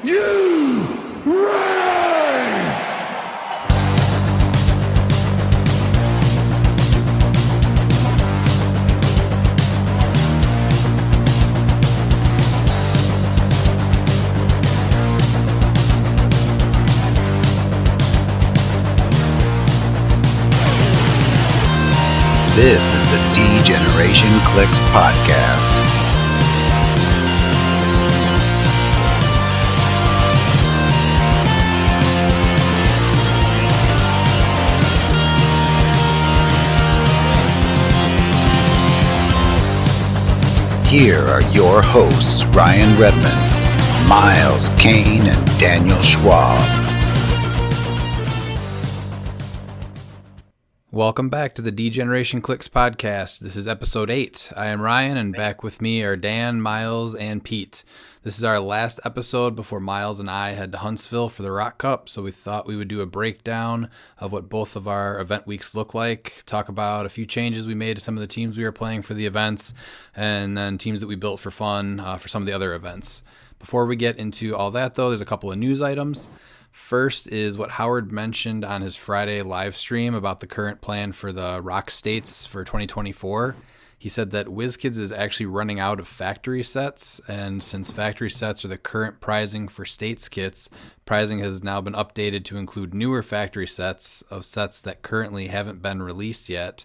you ready? This is the D-Generation cliX podcast. Here are your hosts, Ryan Redmond, Miles Kane, and Daniel Schwab. Welcome back to the D-Generation cliX podcast. This is episode 8. I am Ryan, and back with me are Dan, Miles, and Pete. This is our last episode before Miles and I head to Huntsville for the ROC Cup, so we thought we would do a breakdown of what both of our event weeks look like, talk about a few changes we made to some of the teams we were playing for the events, and then teams that we built for fun for some of the other events. Before we get into all that, though, there's a couple of news items. First is what Howard mentioned on his Friday live stream about the current plan for the ROC states for 2024. He said that WizKids is actually running out of factory sets, and since factory sets are the current pricing for states kits, pricing has now been updated to include newer factory sets of sets that currently haven't been released yet.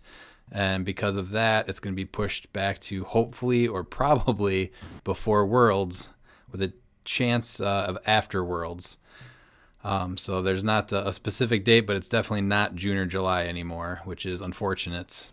And because of that, it's going to be pushed back to hopefully or probably before Worlds with a chance of after Worlds. So there's not a specific date, but it's definitely not June or July anymore, which is unfortunate.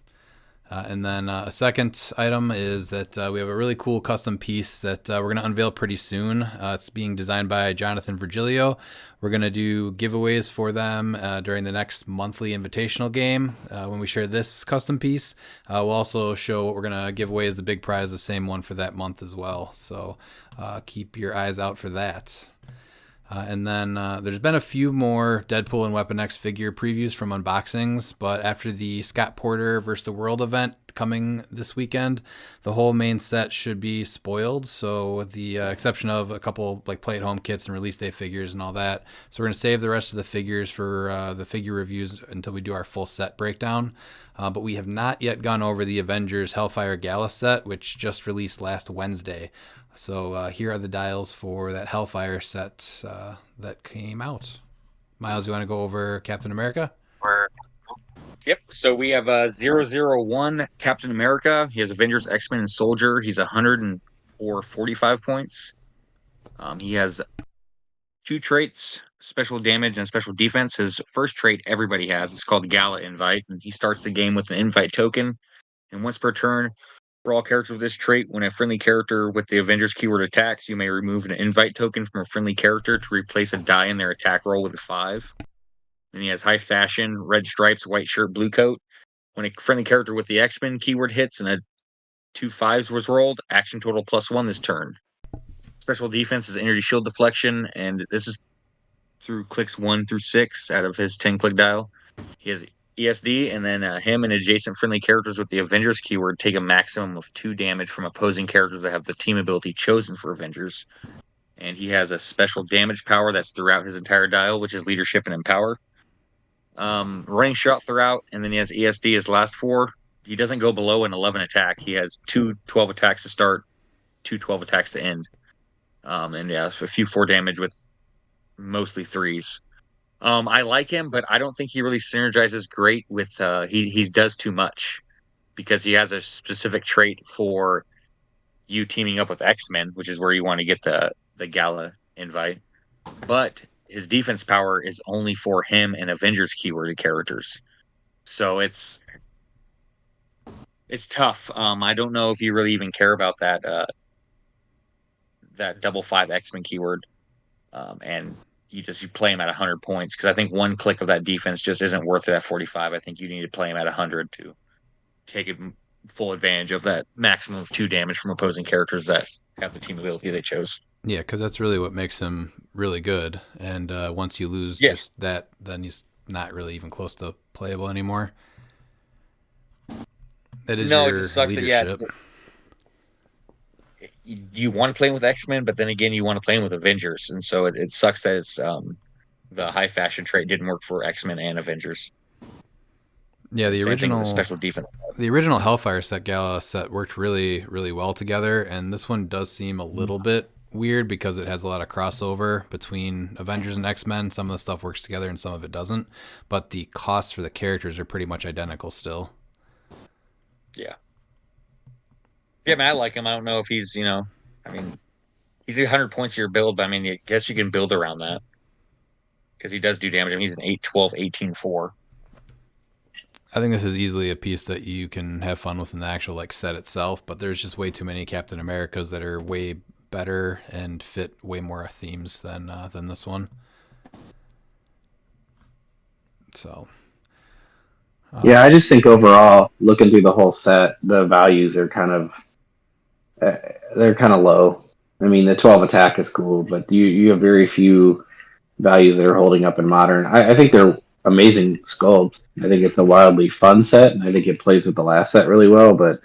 And then a second item is that we have a really cool custom piece that we're going to unveil pretty soon. It's being designed by Jonathan Virgilio. We're going to do giveaways for them during the next monthly invitational game. When we share this custom piece, we'll also show what we're going to give away as the big prize, the same one for that month as well. So keep your eyes out for that. And then there's been a few more Deadpool and Weapon X figure previews from unboxings, but after the Scott Porter vs. the World event coming this weekend, the whole main set should be spoiled. So with the exception of a couple like play-at-home kits and release day figures and all that. So we're going to save the rest of the figures for the figure reviews until we do our full set breakdown. But we have not yet gone over the Avengers Hellfire Gala set, which just released last Wednesday. So here are the dials for that Hellfire set that came out. Miles, you want to go over Captain America? Yep. So we have 001 Captain America. He has Avengers, X-Men, and Soldier. He's 145 points. He has 2 traits, special damage and special defense. His first trait everybody has. It's called Gala Invite. And he starts the game with an invite token. And once per turn, for all characters with this trait, when a friendly character with the Avengers keyword attacks, you may remove an invite token from a friendly character to replace a die in their attack roll with a 5. Then he has High Fashion, red stripes, white shirt, blue coat. When a friendly character with the X-Men keyword hits and a 2 5s was rolled, action total +1 this turn. Special defense is energy shield deflection, and this is through clicks 1 through 6 out of his 10-click dial. He has ESD, and then him and adjacent friendly characters with the Avengers keyword take a maximum of 2 damage from opposing characters that have the team ability chosen for Avengers. And he has a special damage power that's throughout his entire dial, which is Leadership and Empower. Running shot throughout, and then he has ESD his last 4. He doesn't go below an 11 attack. He has 2 12 attacks to start, 2 12 attacks to end. And yeah, a few 4 damage with mostly 3s. I like him, but I don't think he really synergizes great with he does too much because he has a specific trait for you teaming up with X-Men, which is where you want to get the Gala invite. But his defense power is only for him and Avengers keyworded characters. So it's tough. I don't know if you really even care about that that 5/5 X-Men keyword. And you play him at 100 points because I think one click of that defense just isn't worth it at 45. I think you need to play him at 100 to take full advantage of that maximum of 2 damage from opposing characters that have the team ability they chose. Yeah, because that's really what makes him really good. And once you lose just that, then he's not really even close to playable anymore. That is your it just sucks leadership. That, you want to play with X-Men, but then again, you want to play with Avengers, and so it sucks that it's the high fashion trait didn't work for X-Men and Avengers. Yeah, And same thing with the special defense. the original Hellfire set Gala set worked really, really well together, and this one does seem a little bit weird because it has a lot of crossover between Avengers and X-Men. Some of the stuff works together and some of it doesn't, but the costs for the characters are pretty much identical still. Yeah. Yeah, man, I like him. I don't know if he's, I mean, he's 100 points to your build, but I mean, I guess you can build around that because he does do damage. I mean, he's an 8, 12, 18, 4. I think this is easily a piece that you can have fun with in the actual like set itself, but there's just way too many Captain Americas that are way better and fit way more themes than this one. So yeah, I just think overall, looking through the whole set, the values are kind of they're kind of low. I mean, the 12 attack is cool, but you have very few values that are holding up in modern. I think they're amazing sculpts. I think it's a wildly fun set, and I think it plays with the last set really well. But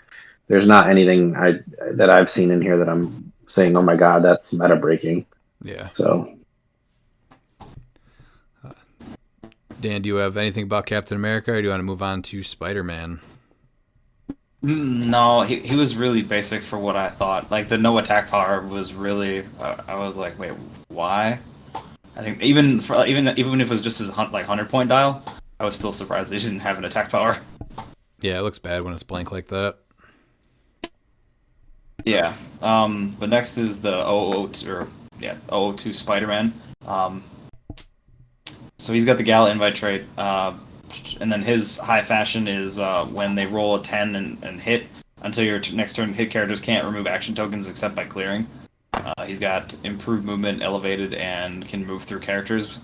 there's not anything that I've seen in here that I'm saying, oh my god, that's meta breaking. yeah. So, Dan, do you have anything about Captain America, or do you want to move on to Spider-Man? No, he was really basic for what I thought. Like the no attack power was really. I was like, wait, why? I think even if it was just his 100-point dial, I was still surprised they didn't have an attack power. Yeah, it looks bad when it's blank like that. Yeah. But next is the 002 Spider-Man. So he's got the Gala invite trait. And then his high fashion is when they roll a 10 and hit until your next turn, hit characters can't remove action tokens except by clearing. He's got improved movement, elevated, and can move through characters.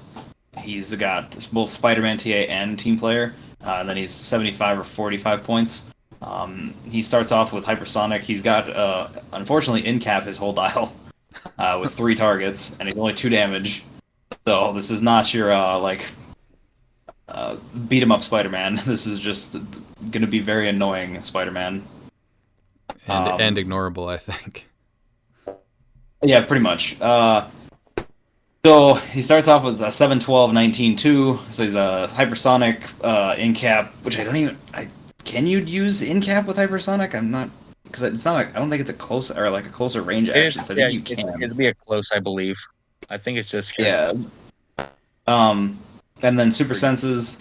He's got both Spider-Man TA and team player. And then he's 75 or 45 points. He starts off with hypersonic. He's got, unfortunately, in cap his whole dial with 3 targets, and he's only 2 damage. So this is not your beat 'em up Spider-Man. This is just going to be very annoying Spider-Man. And ignorable, I think. Yeah, pretty much. So he starts off with a 7, 12, 19, 2. So he's a hypersonic in cap, which I don't even. Can you use in cap with hypersonic? I'm not, because it's not. I don't think it's a close or like a closer range action. So I think you can. It'd be a close, I believe. I think it's just yeah. And then super senses,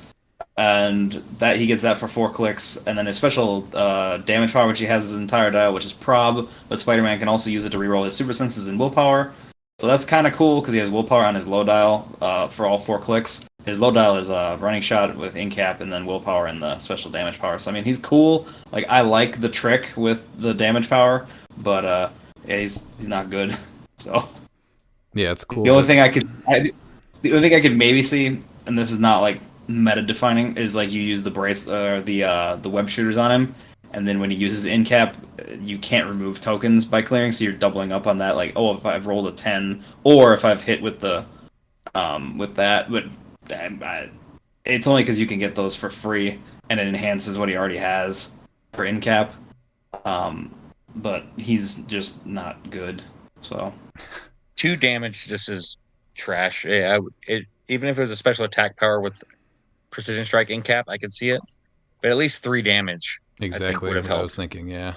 and that he gets that for 4 clicks, and then his special damage power, which he has his entire dial, which is prob, but Spider-Man can also use it to reroll his super senses and willpower. So that's kind of cool because he has willpower on his low dial for all 4 clicks. His low dial is a running shot with in-cap and then willpower and the special damage power. So I mean, he's cool. Like I like the trick with the damage power, but yeah, he's not good. So yeah, it's cool. The only thing I could maybe see, and this is not like meta defining, is like you use the brace or the web shooters on him, and then when he uses in cap, you can't remove tokens by clearing, so you're doubling up on that. Like, oh, if I've rolled a 10, or if I've hit with the with that, but it's only because you can get those for free, and it enhances what he already has for in cap. But he's just not good. So 2 damage just is trash. Yeah, even if it was a special attack power with precision strike in cap, I could see it. But at least 3 damage. Exactly would what have I was helped. thinking. Yeah.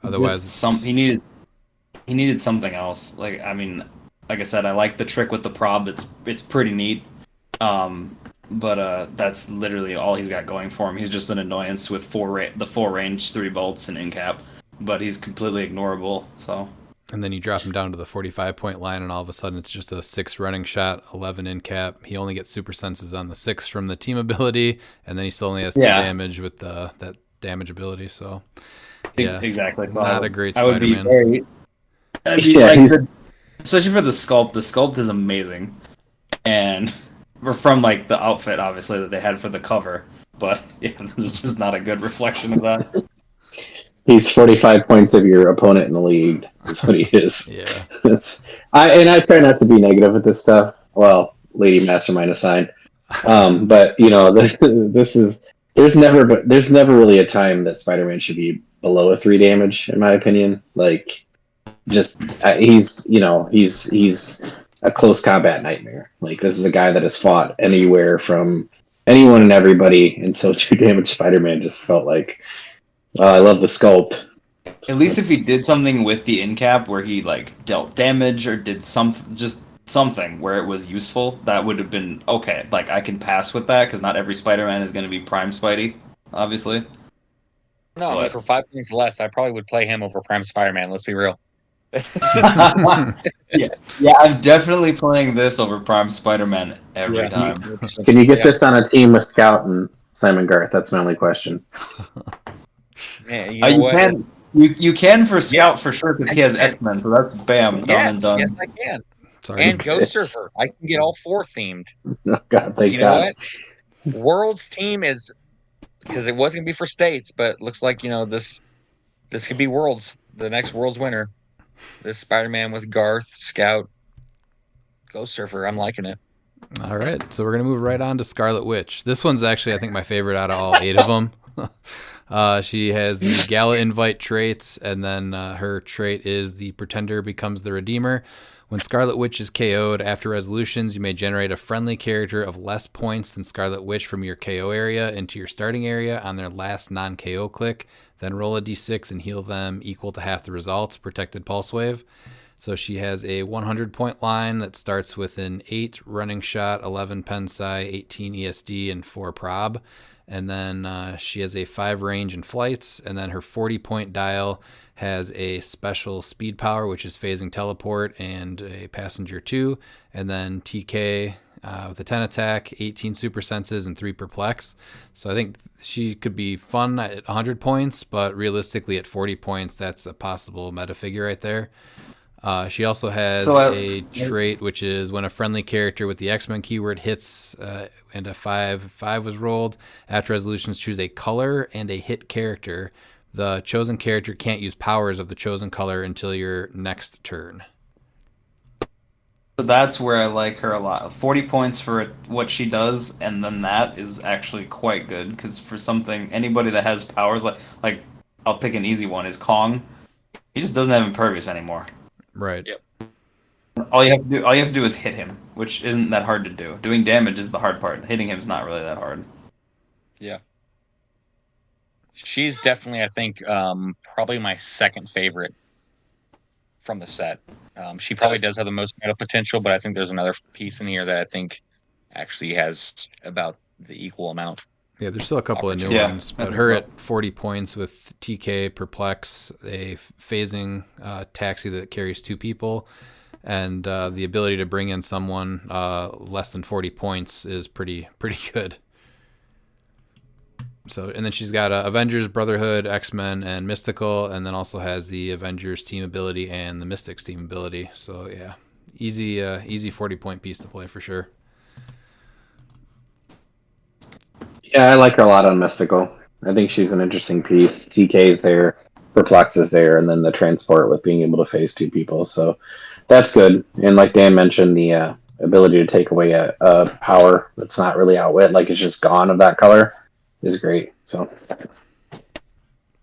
Otherwise, he needed something else. Like I mean, like I said, I like the trick with the prob. It's pretty neat. But that's literally all he's got going for him. He's just an annoyance with 4 range, 3 bolts, and in cap. But he's completely ignorable. So. And then you drop him down to the 45-point line, and all of a sudden it's just a 6 running shot, 11 in cap. He only gets super senses on the 6 from the team ability, and then he still only has 2 damage with that damage ability. So, yeah, exactly. So not a great Spider-Man. Especially for the sculpt. The sculpt is amazing, and from like the outfit, obviously that they had for the cover. But yeah, this is just not a good reflection of that. he's 45 points of your opponent in the league. Is what he is. Yeah. I try not to be negative with this stuff. Well, Lady Mastermind aside, but you know, there's never really a time that Spider-Man should be below a 3 damage, in my opinion. Like he's a close combat nightmare. Like, this is a guy that has fought anywhere from anyone and everybody, and so 2 damage Spider-Man just felt like, I love the sculpt. At least if he did something with the in cap where he like dealt damage or did something where it was useful, that would have been okay. Like, I can pass with that because not every Spider-Man is going to be Prime Spidey, obviously. No, I mean, for 5 points less, I probably would play him over Prime Spider-Man. Let's be real. yeah, I'm definitely playing this over Prime Spider-Man every time. Can you get this on a team with Scout and Simon Garth? That's my only question. Man, you can for Scout for sure because he has X-Men, so that's bam, done and done. Yes, I can. Sorry. And Ghost Surfer. I can get all 4 themed. Oh, God, thank you God. know what? World's team is, because it was going to be for states, but looks like, this could be Worlds, the next Worlds winner. This Spider-Man with Garth, Scout, Ghost Surfer. I'm liking it. All right, so we're going to move right on to Scarlet Witch. This one's actually, I think, my favorite out of all 8 of them. She has the Gala Invite traits, and then her trait is the Pretender becomes the Redeemer. When Scarlet Witch is KO'd after resolutions, you may generate a friendly character of less points than Scarlet Witch from your KO area into your starting area on their last non-KO click. Then roll a d6 and heal them equal to half the results, protected pulse wave. So she has a 100-point line that starts with an 8 running shot, 11 pen psi, 18 ESD, and 4 prob. And then she has a 5 range and flights. And then her 40-point dial has a special speed power, which is phasing teleport, and a passenger 2. And then TK with a 10 attack, 18 super senses, and 3 perplex. So I think she could be fun at 100 points, but realistically at 40 points, that's a possible meta figure right there. She also has a trait, which is when a friendly character with the X-Men keyword hits and a 5 was rolled, after resolutions choose a color and a hit character. The chosen character can't use powers of the chosen color until your next turn. So that's where I like her a lot. 40 points for what she does, and then that is actually quite good, because for something, anybody that has powers, like I'll pick an easy one, is Kong. He just doesn't have Impervious anymore. Right. Yep. All you have to do is hit him, which isn't that hard to do. Doing damage is the hard part. Hitting him is not really that hard. Yeah. She's definitely, I think, probably my second favorite from the set. She probably does have the most meta potential, but I think there's another piece in here that I think actually has about the equal amount. Yeah, there's still a couple of new ones, but her at 40 points with TK, Perplex, a phasing taxi that carries 2 people, and the ability to bring in someone less than 40 points is pretty good. So, and then she's got Avengers, Brotherhood, X-Men, and Mystical, and then also has the Avengers team ability and the Mystics team ability. So yeah, easy 40-point piece to play for sure. Yeah, I like her a lot on Mystical. I think she's an interesting piece. TK is there, Perplex is there, and then the transport with being able to phase 2 people. So that's good. And like Dan mentioned, the ability to take away a power that's not really outwit, like it's just gone of that color, is great. So,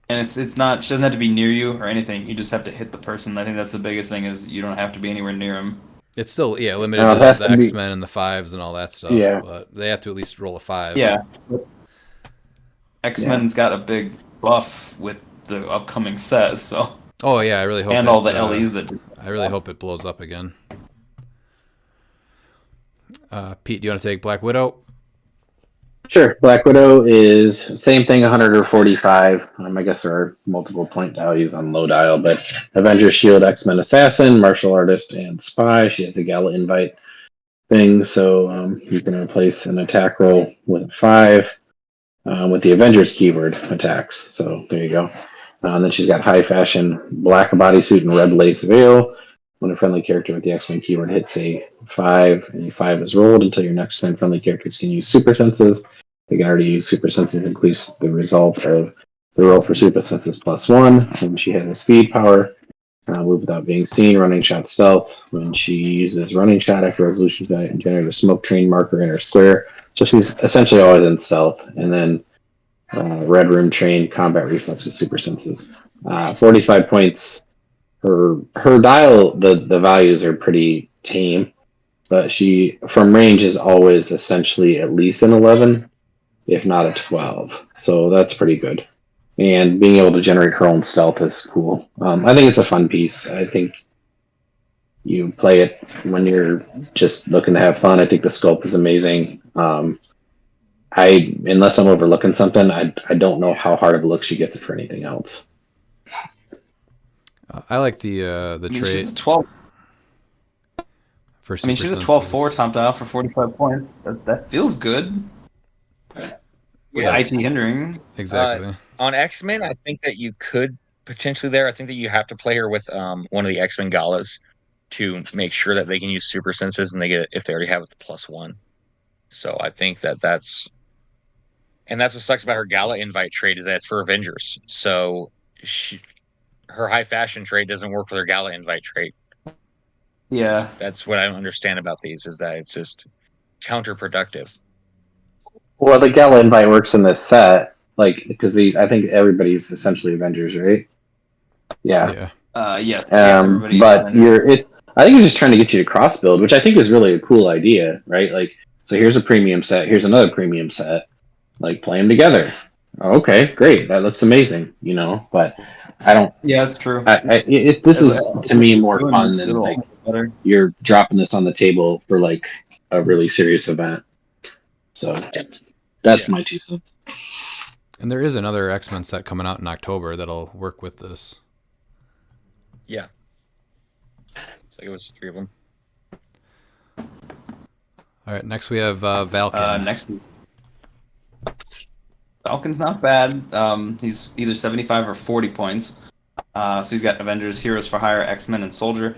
and it's not, she doesn't have to be near you or anything. You just have to hit the person. I think that's the biggest thing, is you don't have to be anywhere near him. It's still limited to the X-Men and the 5s and all that stuff. Yeah, but they have to at least roll a 5. Yeah, X-Men's got a big buff with the upcoming set. So. Oh yeah, I really hope. And all the LEs that. I really hope it blows up again. Pete, do you want to take Black Widow? Sure. Black Widow is same thing, 100 or 45. I guess there are multiple point values on low dial, but Avengers, Shield, X-Men, Assassin, Martial Artist, and Spy. She has the Gala Invite thing, so you can replace an attack roll with a 5 with the Avengers keyword attacks. So there you go. And then she's got High Fashion, Black Bodysuit, and Red Lace Veil. When a friendly character with the X-Men keyword hits a 5, and a 5 is rolled until your next turn, friendly characters can use super senses. They can already use super senses, increase the result of the roll for super senses +1. And she has a speed power, move without being seen, running shot stealth. When she uses running shot after resolution, and generate a smoke train marker in her square. So she's essentially always in stealth. And then Red Room trained, combat reflexes, super senses. 45 points. her dial, the values are pretty tame, but she from range is always essentially at least an 11, if not a 12. So that's pretty good. And being able to generate her own stealth is cool. I think it's a fun piece. I think you play it when you're just looking to have fun. I think the sculpt is amazing. Unless I'm overlooking something, I don't know how hard of a look she gets for anything else. I like the She's trait a 12. for. She's a 12-4 top dial for 45 points. That feels good. With Yeah. IT hindering. Exactly. On X-Men, I think that you could potentially there. I think that you have to play her with one of the X-Men galas to make sure that they can use super senses and they get it if they already have it the +1. So I think that's what sucks about her gala invite trade is that it's for Avengers. So her high fashion trade doesn't work with her gala invite trade. Yeah. That's what I don't understand about these is that it's just counterproductive. Well, the gala invite works in this set, like because I think everybody's essentially Avengers, right? Yeah. Yeah. Yes. Everybody. But I think it's just trying to get you to cross build, which I think is really a cool idea, right? Like, so here's a premium set, here's another premium set, like play them together. Okay, great, that looks amazing, but I don't. Yeah, that's true. This is to me more fun than It'll like better. you're dropping this on the table for like a really serious event. So that's my 2 cents. And there is another X-Men set coming out in October that'll work with this. Yeah. It's like it was 3 of them. All right, next we have Valken. Next is Falcon's not bad. He's either 75 or 40 points. So he's got Avengers, Heroes for Hire, X-Men, and Soldier.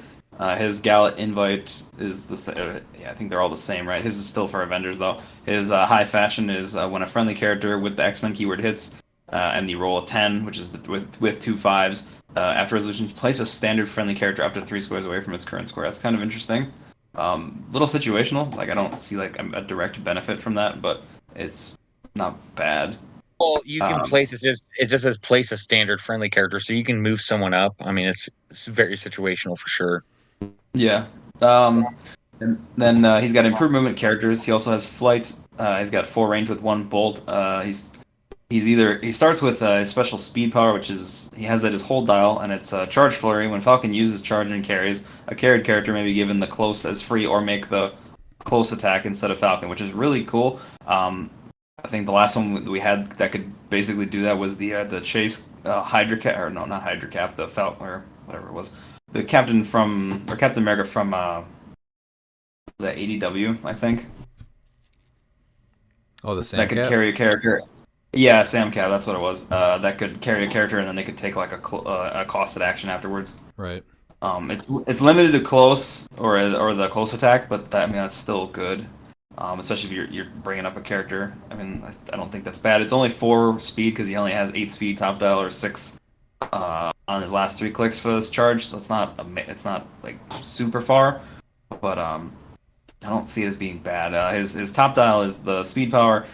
His Gala invite is I think they're all the same, right? His is still for Avengers, though. His high fashion is when a friendly character with the X-Men keyword hits, and you roll a 10, which is with 2 5s. After resolution, place a standard friendly character up to 3 squares away from its current square. That's kind of interesting. Little situational. Like I don't see like a direct benefit from that, but it's not bad. Well, you can place it just says place a standard friendly character, so you can move someone up. I mean, it's very situational for sure. Yeah. And then he's got improved movement characters. He also has flight. He's got 4 range with 1 bolt. He starts with a special speed power, which is he has that as hold dial, and it's charge flurry. When Falcon uses charge and carries, a carried character may be given the close as free or make the close attack instead of Falcon, which is really cool. I think the last one we had that could basically do that was the Chase Hydra Cap, or no, not Hydra Cap, the Falcon or whatever it was, the Captain America from the ADW, I think. Oh, the Sam that could Cap? carry a character. Yeah, Sam Cap, that's what it was. That could carry a character, and then they could take like a costed action afterwards. Right. It's limited to close or the close attack, but that's still good. Especially if you're bringing up a character. I mean, I don't think that's bad. It's only 4 speed because he only has 8 speed top dial or 6 on his last 3 clicks for this charge. So it's not like super far, but I don't see it as being bad. His top dial is the speed power.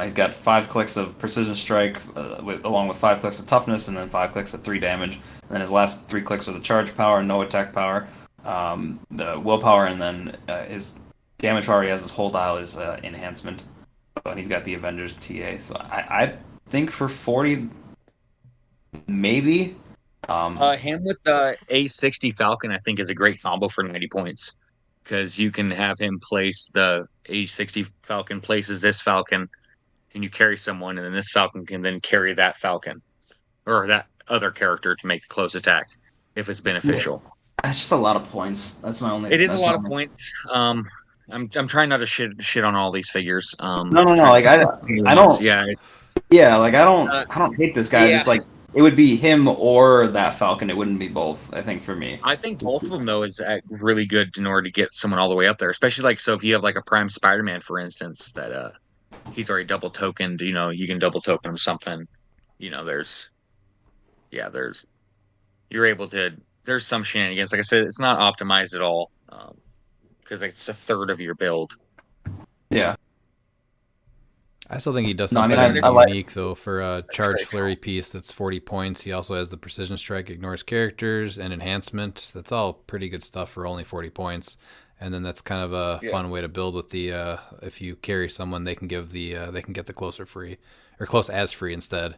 He's got 5 clicks of precision strike, along with 5 clicks of toughness, and then 5 clicks of 3 damage. And then his last 3 clicks are the charge power, no attack power, the willpower, and then his damage power he has his whole dial is enhancement. And he's got the Avengers TA. So I think for 40, maybe. Him with the A60 Falcon, I think, is a great combo for 90 points. Because you can have him place the A60 Falcon places this Falcon, and you carry someone, and then this Falcon can then carry that Falcon or that other character to make the close attack if it's beneficial. That's just a lot of points. That's my only. It is a lot of points. I'm trying not to shit on all these figures. No. Like I don't. Yeah. Like I don't hate this guy. Yeah. Just like it would be him or that Falcon. It wouldn't be both. I think for me. I think both of them though is really good in order to get someone all the way up there. Especially like so if you have like a Prime Spider-Man, for instance, that he's already double tokened. You can double token him something. You're able to. There's some shenanigans. Like I said, it's not optimized at all. Because it's a third of your build. Yeah. I still think he does No, I something mean, I like. unique, though. For a charge flurry piece that's 40 points, he also has the precision strike, ignores characters, and enhancement. That's all pretty good stuff for only 40 points. And then that's kind of a fun way to build with the if you carry someone, they can get the closer free or close as free instead.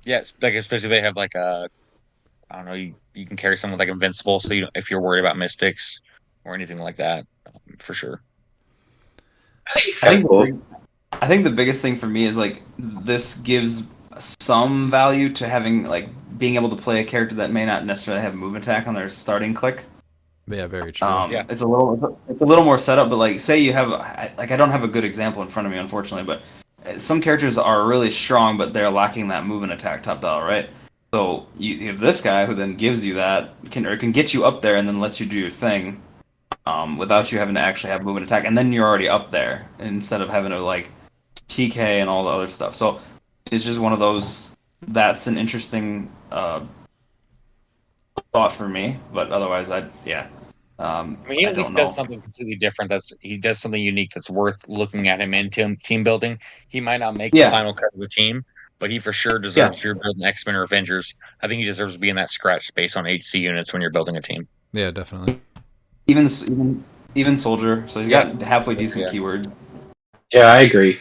Yeah, like especially if they have like a, I don't know, you can carry someone like invincible, so if you're worried about mystics or anything like that, for sure. I think he's I kind think of cool. I think the biggest thing for me is like this gives some value to having like being able to play a character that may not necessarily have move attack on their starting click. But yeah, very true. Yeah. It's a little more setup, but like say you have like I don't have a good example in front of me unfortunately, but some characters are really strong, but they're lacking that move and attack top dollar, right? So you have this guy who then gives you that can get you up there and then lets you do your thing, without you having to actually have move and attack, and then you're already up there instead of having to like TK and all the other stuff. So it's just one of those. That's an interesting thought for me, but otherwise, yeah. I mean, he I at don't least know. does something completely different. He does something unique that's worth looking at him in team building. He might not make the Yeah. final cut of the team, but he for sure deserves. If you're building X-Men or Avengers, I think he deserves to be in that scratch space on HC units when you're building a team. Yeah, definitely. Even soldier, so he's got halfway decent keyword. Yeah, I agree.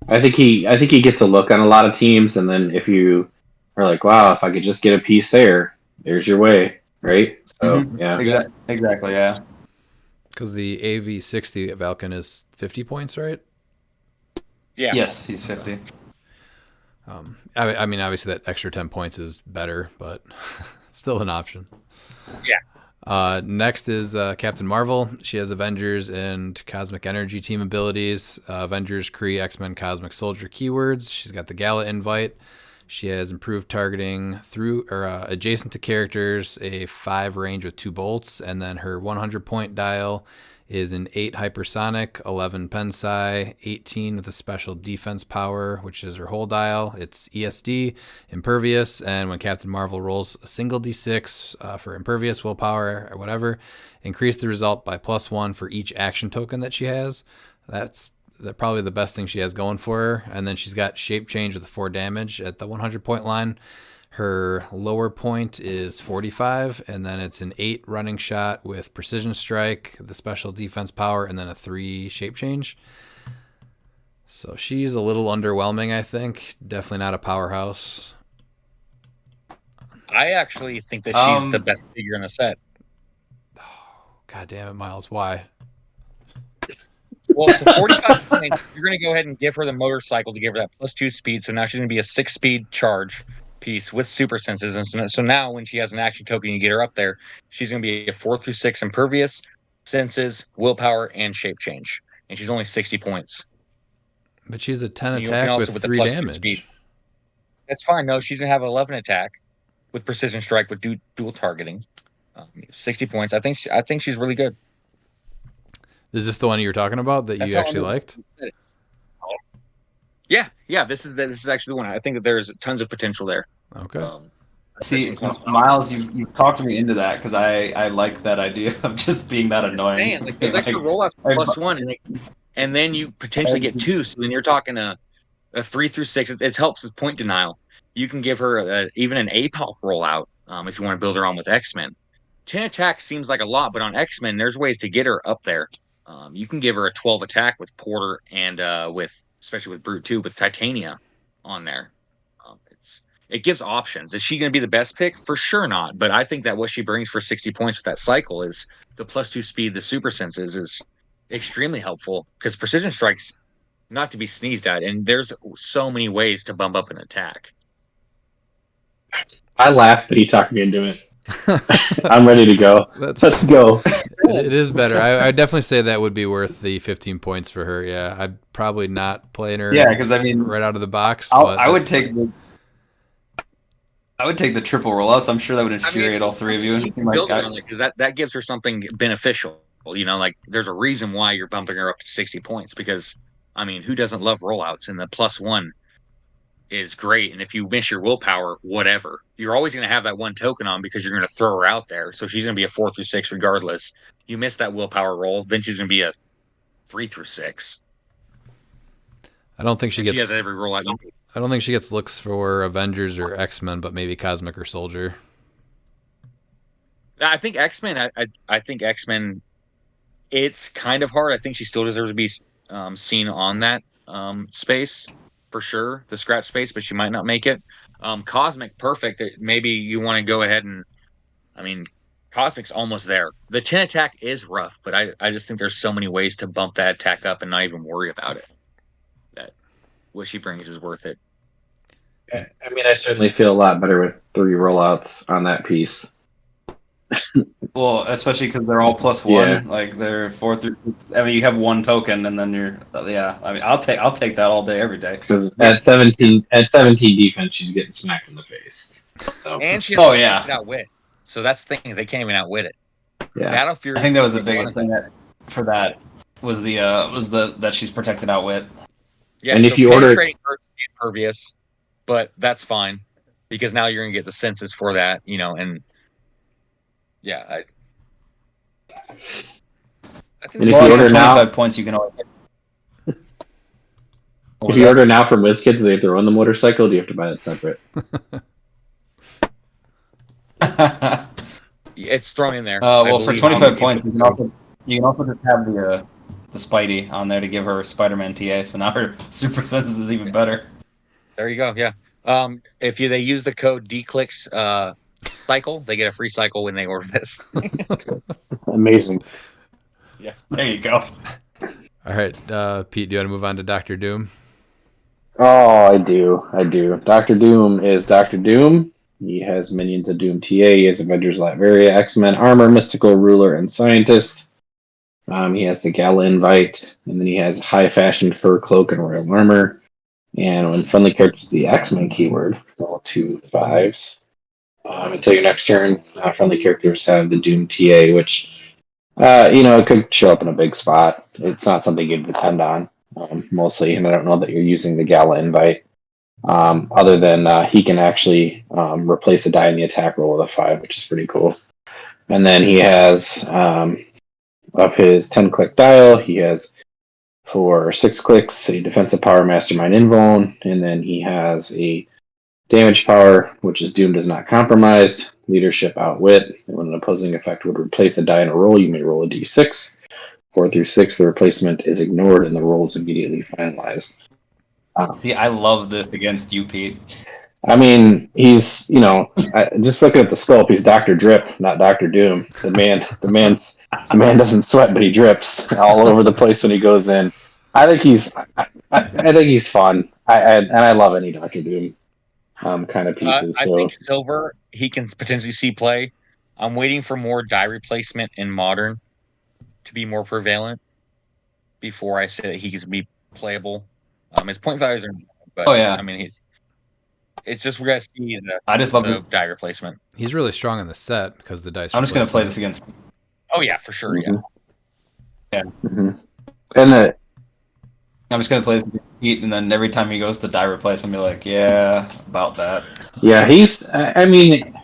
I think he gets a look on a lot of teams, and then if you are like, wow, if I could just get a piece there, there's your way, right? So yeah, Exactly, yeah. Because the AV60 Valken is 50 points, right? Yeah. Yes, he's 50. I mean, obviously that extra 10 points is better, but still an option. Yeah. Next is Captain Marvel. She has Avengers and Cosmic Energy team abilities. Avengers, Kree, X-Men, Cosmic Soldier keywords. She's got the Gala invite. She has improved targeting through or adjacent to characters, a 5 range with 2 bolts, and then her 100 point dial is an 8 hypersonic, 11 pensai, 18 with a special defense power, which is her whole dial. It's ESD, impervious, and when Captain Marvel rolls a single D6 for impervious, willpower, or whatever, increase the result by +1 for each action token that she has. That's probably the best thing she has going for her. And then she's got shape change with 4 damage at the 100 point line. Her lower point is 45, and then it's an 8 running shot with precision strike, the special defense power, and then a 3 shape change. So she's a little underwhelming, I think. Definitely not a powerhouse. I actually think that she's the best figure in the set. God damn it, Miles. Why? Well, so 45 points, you're going to go ahead and give her the motorcycle to give her that +2 speed. So now she's going to be a 6-speed charge piece with super senses. And so now when she has an action token, you get her up there, she's going to be a 4 through 6 impervious, senses, willpower, and shape change. And she's only 60 points. But she's a 10 And you can attack also with the 3 +2 damage. speed. That's fine. No, she's going to have an 11 attack with precision strike with dual targeting. 60 points. I think she's really good. Is this the one you were talking about that you actually liked? Yeah. This is actually the one. I think that there's tons of potential there. Okay. See, Miles, you've talked me into that because I like that idea of just being that annoying. Like, there's extra rollouts +1, and then you potentially get 2. So then you're talking a 3 through 6. It helps with point denial. You can give her even an APOC rollout if you want to build her on with X-Men. 10 attack seems like a lot, but on X-Men, there's ways to get her up there. You can give her a 12 attack with Porter and especially with Brute 2 with Titania on there. It gives options. Is she going to be the best pick? For sure not. But I think that what she brings for 60 points with that cycle is the +2 speed, the super senses is extremely helpful because precision strikes not to be sneezed at. And there's so many ways to bump up an attack. I laughed, but he talked me into it. I'm ready to go. Let's go. It is better. I definitely say that would be worth the 15 points for her. Yeah, I'd probably not play her. Yeah, because I mean, right out of the box. I would take the triple rollouts. I'm sure that would infuriate all 3 of you. Because that gives her something beneficial. Like there's a reason why you're bumping her up to 60 points because, I mean, who doesn't love rollouts? And the +1 is great. And if you miss your willpower, whatever, you're always going to have that one token on because you're going to throw her out there. So she's going to be a 4 through 6 regardless. You miss that willpower roll, then she's going to be a 3 through 6. I don't think she She gets. has every rollout. I don't think she gets looks for Avengers or X-Men, but maybe Cosmic or Soldier. I think X-Men. I think X-Men. It's kind of hard. I think she still deserves to be seen on that space for sure, the scratch space, but she might not make it. Cosmic, perfect. Maybe you want to go ahead and, I mean, Cosmic's almost there. The 10 attack is rough, but I just think there's so many ways to bump that attack up and not even worry about it. That what she brings is worth it. I mean, I certainly feel a lot better with 3 rollouts on that piece. Well, especially because they're all +1. Yeah. Like they're 4 through 6. I mean, you have 1 token, and then you're yeah. I mean, I'll take that all day, every day. Because at 17 defense, she's getting smacked in the face. So, And she has outwit. So that's the thing, is they can't even outwit it. yeah. Battle Fury. I think that was the biggest thing for that was that she's protected outwit. Yeah, and so if you order impervious, but that's fine because now you're gonna get the census for that, and yeah, I think And if you order now, 25 points, you can always. If you order now from WizKids, do they have to run the motorcycle? Or do you have to buy that separate? it's thrown in there. Well, for 25 points, you can also just have the Spidey on there to give her Spider-Man TA. So now her super senses is even better. There you go. Yeah. If they use the code DCLIX cycle, they get a free cycle when they order this. Amazing. Yes. There you go. All right, Pete, do you want to move on to Dr. Doom? Oh, I do. Dr. Doom is Dr. Doom. He has minions of Doom TA. He has Avengers Latveria, X-Men Armor, Mystical Ruler, and Scientist. He has the Gala Invite, and then he has High Fashioned Fur Cloak and Royal Armor. And when friendly characters, the X-Men keyword, all 2 5s. Until your next turn, friendly characters have the Doom TA, which, it could show up in a big spot. It's not something you'd depend on, mostly, and I don't know that you're using the Gala Invite. Other than he can actually replace a die in the attack roll with a 5, which is pretty cool. And then he has, of his 10-click dial, he has for 6 clicks a defensive power mastermind invuln, and then he has a damage power, which is Doom does not compromise, leadership outwit, and when an opposing effect would replace a die in a roll, you may roll a d6. 4 through 6, the replacement is ignored and the roll is immediately finalized. See, I love this against you, Pete. I mean, he's, just looking at the sculpt, he's Dr. Drip, not Dr. Doom. The man doesn't sweat, but he drips all over the place when he goes in. I think he's fun. I love any Dr. Doom kind of pieces. I think Silver, he can potentially see play. I'm waiting for more die replacement in Modern to be more prevalent before I say that he can be playable. His point values are, but I mean, it's just we're gonna see the die replacement. He's really strong in the set because the dice. I'm just gonna play this against. Oh yeah, for sure. Mm-hmm. Yeah. Mm-hmm. And I'm just gonna play this against Pete, and then every time he goes to die replace, I'm be like, yeah, about that. Yeah, he's. I mean,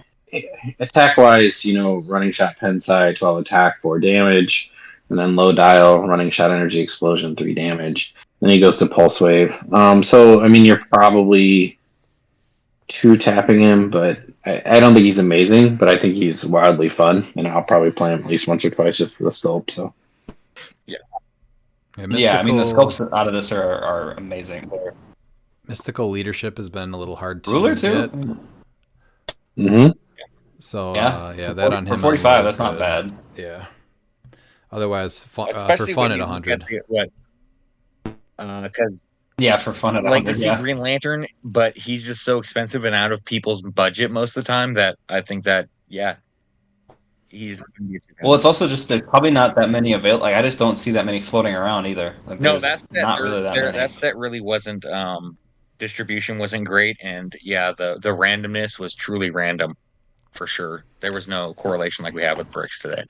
attack wise, running shot, pen side, 12 attack, 4 damage, and then low dial, running shot, energy explosion, 3 damage. Then he goes to Pulse Wave. So, I mean, you're probably 2 tapping him, but I don't think he's amazing, but I think he's wildly fun, and I'll probably play him at least once or twice just for the sculpt. So, yeah, I mean, the sculpts out of this are amazing. Mystical leadership has been a little hard to Ruler too. get. Mm-hmm. So, that 40, on him for 45, that's not bad. Yeah. Otherwise, for Especially fun when at 100. Because for fun at 100. Like to see Green Lantern, but he's just so expensive and out of people's budget most of the time that I think that he's. Well, it's also just there's probably not that many available. Like I just don't see that many floating around either. Like, no, that's not really that many. That set really wasn't. Distribution wasn't great, and the randomness was truly random, for sure. There was no correlation like we have with bricks today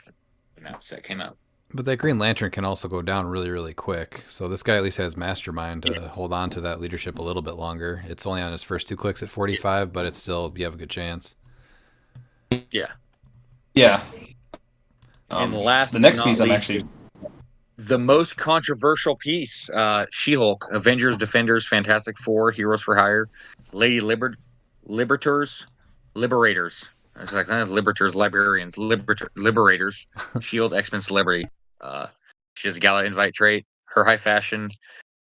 when that set came out. But that Green Lantern can also go down really, really quick. So this guy at least has Mastermind to hold on to that leadership a little bit longer. It's only on his first 2 clicks at 45, but it's still, you have a good chance. Yeah. Yeah. And last the next piece I'm actually... The most controversial piece, She-Hulk, Avengers, Defenders, Fantastic Four, Heroes for Hire, Lady Liberators. I was like, Liberators, Librarians, Liberators, Shield, X-Men Celebrity. She has a Gala Invite trait. Her high fashion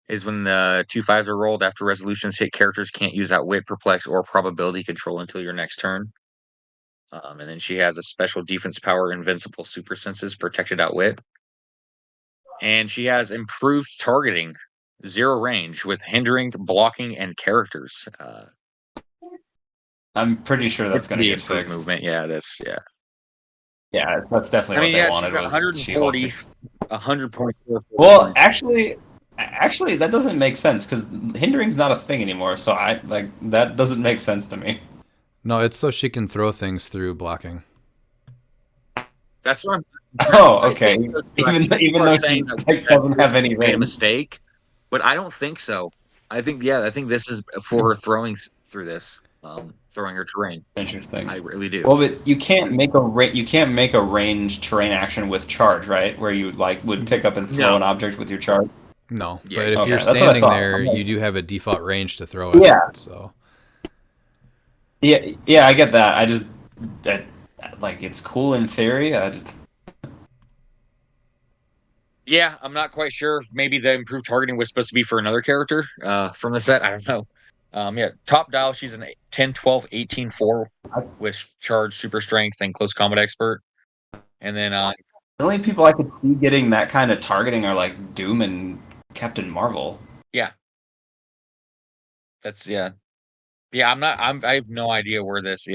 is when the 2/5s are rolled after resolutions hit, characters can't use Outwit, Perplex, or Probability Control until your next turn. And then she has a special defense power, Invincible Super Senses, Protected Outwit. And she has improved targeting, 0 range with hindering, blocking, and characters. I'm pretty sure that's going to get improved fixed. movement. Yeah, Yeah, that's definitely what they wanted. She's got Was 140, She-Hulk. 100.4. Well, actually, that doesn't make sense because hindering's not a thing anymore. So that doesn't make sense to me. No, it's so she can throw things through blocking. That's what I'm. Oh, okay. So Even people though are she saying that doesn't have any made a range. mistake, but I don't think so. I think this is for her throwing through this, throwing her terrain. Interesting. I really do. Well, but you can't make a ranged terrain action with charge, right? Where you would pick up and throw an object with your charge. No, Yeah, but if okay, you're that's what I standing thought. there, you do have a default range to throw it. Yeah. So Yeah, I get that. It's cool in theory. Yeah, I'm not quite sure if maybe the improved targeting was supposed to be for another character from the set. I don't know. Top dial, she's an 10, 12, 18, 4 with charge, super strength, and close combat expert. And then The only people I could see getting that kind of targeting are like Doom and Captain Marvel. that's yeah. I have no idea where this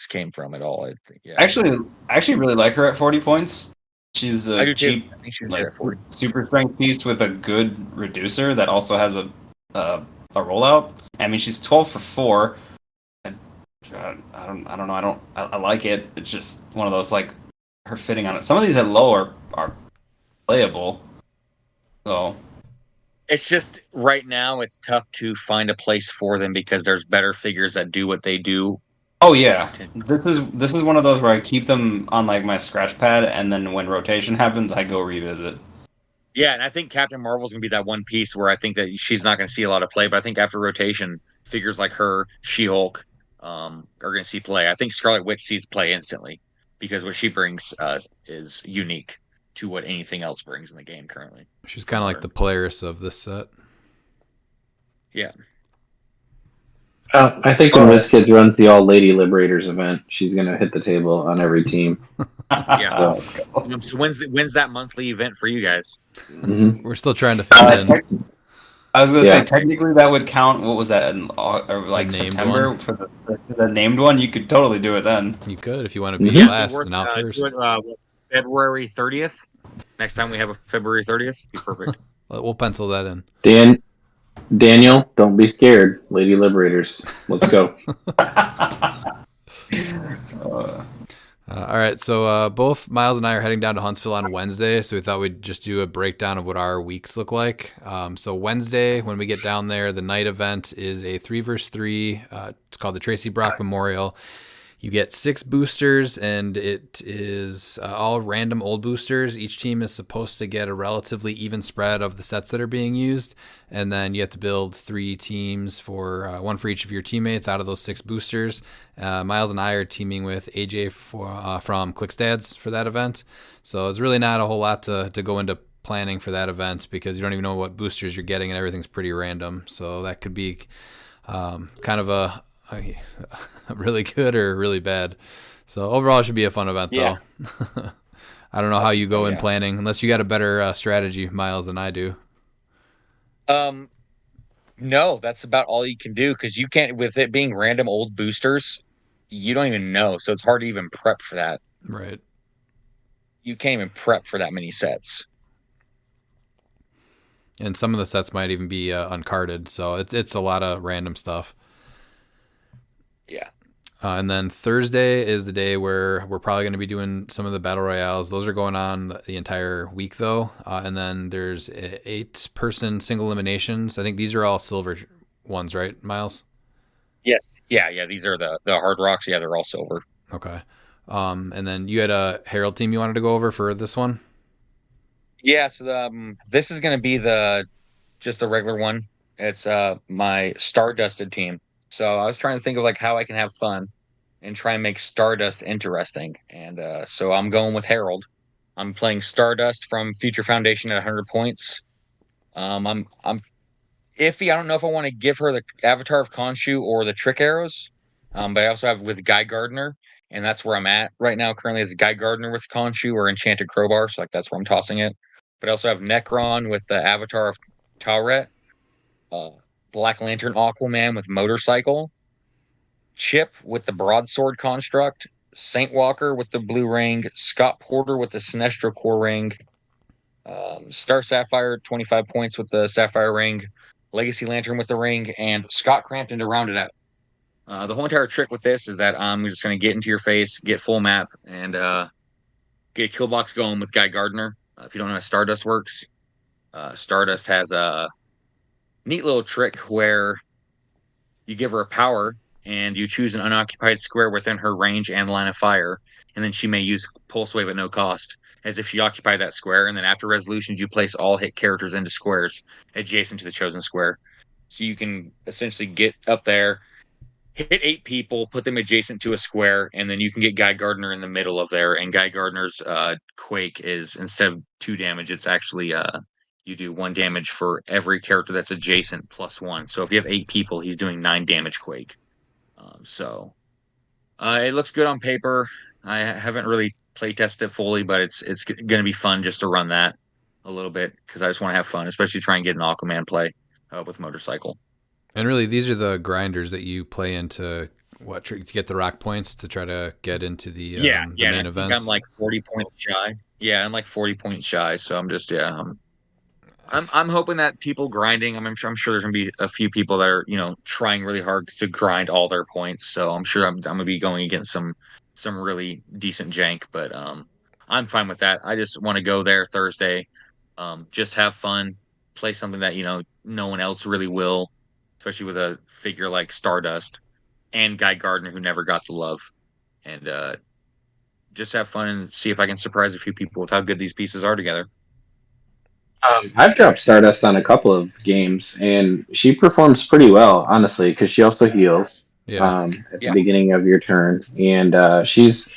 came from at all. I actually really like her at 40 points. She's I a do too. cheap, I think she's like at 40. super strength piece with a good reducer that also has a rollout. I mean, she's 12 for 4. I don't know. I like it. It's just one of those like her fitting on it. Some of these at low are playable. So It's just right now it's tough to find a place for them because there's better figures that do what they do. oh yeah, this is one of those where I keep them on like my scratch pad, and then when rotation happens, I go revisit. Yeah, and I think Captain Marvel's gonna be that one piece where I think that she's not gonna see a lot of play, but I think after rotation, figures like her, She-Hulk, are gonna see play. I think Scarlet Witch sees play instantly because what she brings is unique to what anything else brings in the game currently. she's kind of like the Polaris of this set. Yeah. I think when WizKids runs the All Lady Liberators event, she's going to hit the table on every team. Yeah. So when's that monthly event for you guys? Mm-hmm. We're still trying to fit in. I was going to say, technically that would count, what was that, in September? One. For the named one, you could totally do it then. You could if you want to be last and out first. February 30th. Next time we have a February 30th, be perfect. We'll pencil that in. Daniel, don't be scared. Lady Liberators. Let's go. All right, so both Miles and I are heading down to Huntsville on Wednesday, so we thought we'd just do a breakdown of what our weeks look like. So Wednesday, when we get down there, the night event is a 3v3. It's called the Tracy Brock Memorial. You get 6 boosters, and it is all random old boosters. Each team is supposed to get a relatively even spread of the sets that are being used, and then you have to build 3 teams for one for each of your teammates out of those 6 boosters. Miles and I are teaming with AJ from cliX for that event, so it's really not a whole lot to go into planning for that event because you don't even know what boosters you're getting, and everything's pretty random. So that could be kind of a really good or really bad. So overall, it should be a fun event, though. I don't know how you go in planning, unless you got a better strategy, Miles, than I do. No, that's about all you can do because you can't, with it being random old boosters, you don't even know. So it's hard to even prep for that. Right. You can't even prep for that many sets. And some of the sets might even be uncarded, so it's a lot of random stuff. Yeah. And then Thursday is the day where we're probably going to be doing some of the battle royales. Those are going on the entire week, though. And then there's 8-person single eliminations. I think these are all silver ones, right, Miles? Yes. Yeah. These are the hard rocks. Yeah, they're all silver. Okay. And then you had a Herald team you wanted to go over for this one? Yeah, so this is going to be just the regular one. It's my Stardusted team. So I was trying to think of like how I can have fun and try and make Stardust interesting. And so I'm going with Harold. I'm playing Stardust from Future Foundation at 100 points. I'm iffy. I don't know if I want to give her the Avatar of Khonshu or the Trick Arrows. But I also have with Guy Gardner, and that's where I'm at right now. Currently, is Guy Gardner with Khonshu or Enchanted Crowbar, so like that's where I'm tossing it. But I also have Necron with the Avatar of Tauret, uh, Black Lantern Aquaman with Motorcycle, Chip with the Broadsword Construct, Saint Walker with the Blue Ring, Scott Porter with the Sinestro Core Ring, Star Sapphire 25 points with the Sapphire Ring, Legacy Lantern with the ring, and Scott Crampton to round it out. The whole entire trick with this is that I'm just going to get into your face, get full map, and get a kill box going with Guy Gardner. If you don't know how Stardust works, Stardust has a neat little trick where you give her a power and you choose an unoccupied square within her range and line of fire, and then she may use Pulse Wave at no cost, as if she occupied that square. And then after resolutions, you place all hit characters into squares adjacent to the chosen square. So you can essentially get up there, hit 8 people, put them adjacent to a square, and then you can get Guy Gardner in the middle of there. And Guy Gardner's Quake is, instead of 2 damage, it's actually you do 1 damage for every character that's adjacent plus 1. So if you have 8 people, he's doing 9 damage Quake. So it looks good on paper. I haven't really play tested it fully, but it's going to be fun just to run that a little bit because I just want to have fun, especially try and get an Aquaman play with Motorcycle. And really, these are the grinders that you play into to get the rock points to try to get into the main events. I'm like 40 points shy. Yeah, I'm like 40 points shy. So I'm just I'm hoping that people grinding. I'm sure there's gonna be a few people that are trying really hard to grind all their points. So I'm sure I'm gonna be going against some really decent jank. But I'm fine with that. I just want to go there Thursday, just have fun, play something that no one else really will, especially with a figure like Stardust and Guy Gardner who never got the love, and just have fun and see if I can surprise a few people with how good these pieces are together. I've dropped Stardust on a couple of games, and she performs pretty well, honestly, because she also heals at the beginning of your turn, and she's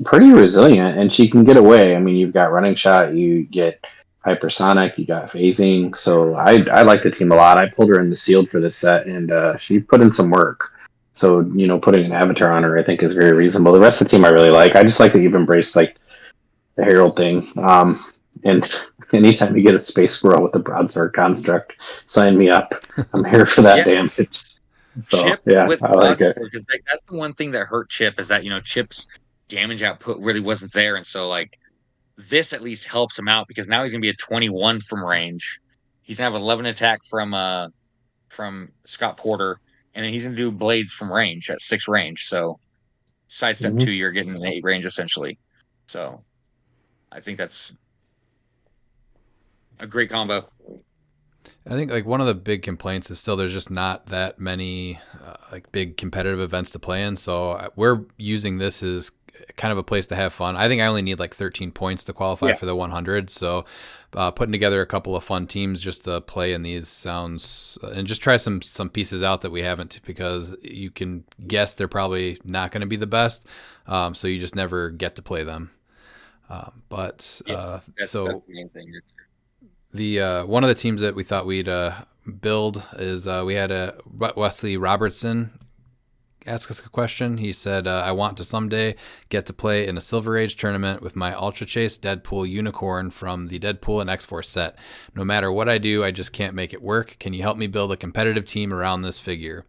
pretty resilient, and she can get away. I mean, you've got Running Shot, you get Hypersonic, you got Phasing, so I like the team a lot. I pulled her in the sealed for this set, and she put in some work. So, putting an Avatar on her, I think, is very reasonable. The rest of the team I really like. I just like that you've embraced, like, the Herald thing. And anytime you get a Space Squirrel with a Broadsword Construct, sign me up. I'm here for that damage. So, Chip with I like it. Because that's the one thing that hurt Chip is that, Chip's damage output really wasn't there. And so, like, this at least helps him out because now he's going to be a 21 from range. He's going to have 11 attack from Scott Porter, and then he's going to do blades from range at 6 range. So sidestep 2, you're getting an 8 range essentially. So I think that's a great combo. I think like one of the big complaints is still there's just not that many like big competitive events to play in. So we're using this as kind of a place to have fun. I think I only need like 13 points to qualify for the 100. So putting together a couple of fun teams just to play in these sounds and just try some pieces out that we haven't, because you can guess they're probably not going to be the best. So you just never get to play them. That's the main thing. The one of the teams that we thought we'd build is we had Wesley Robertson ask us a question. He said, I want to someday get to play in a Silver Age tournament with my Ultra Chase Deadpool unicorn from the Deadpool and X-Force set. No matter what I do, I just can't make it work. Can you help me build a competitive team around this figure?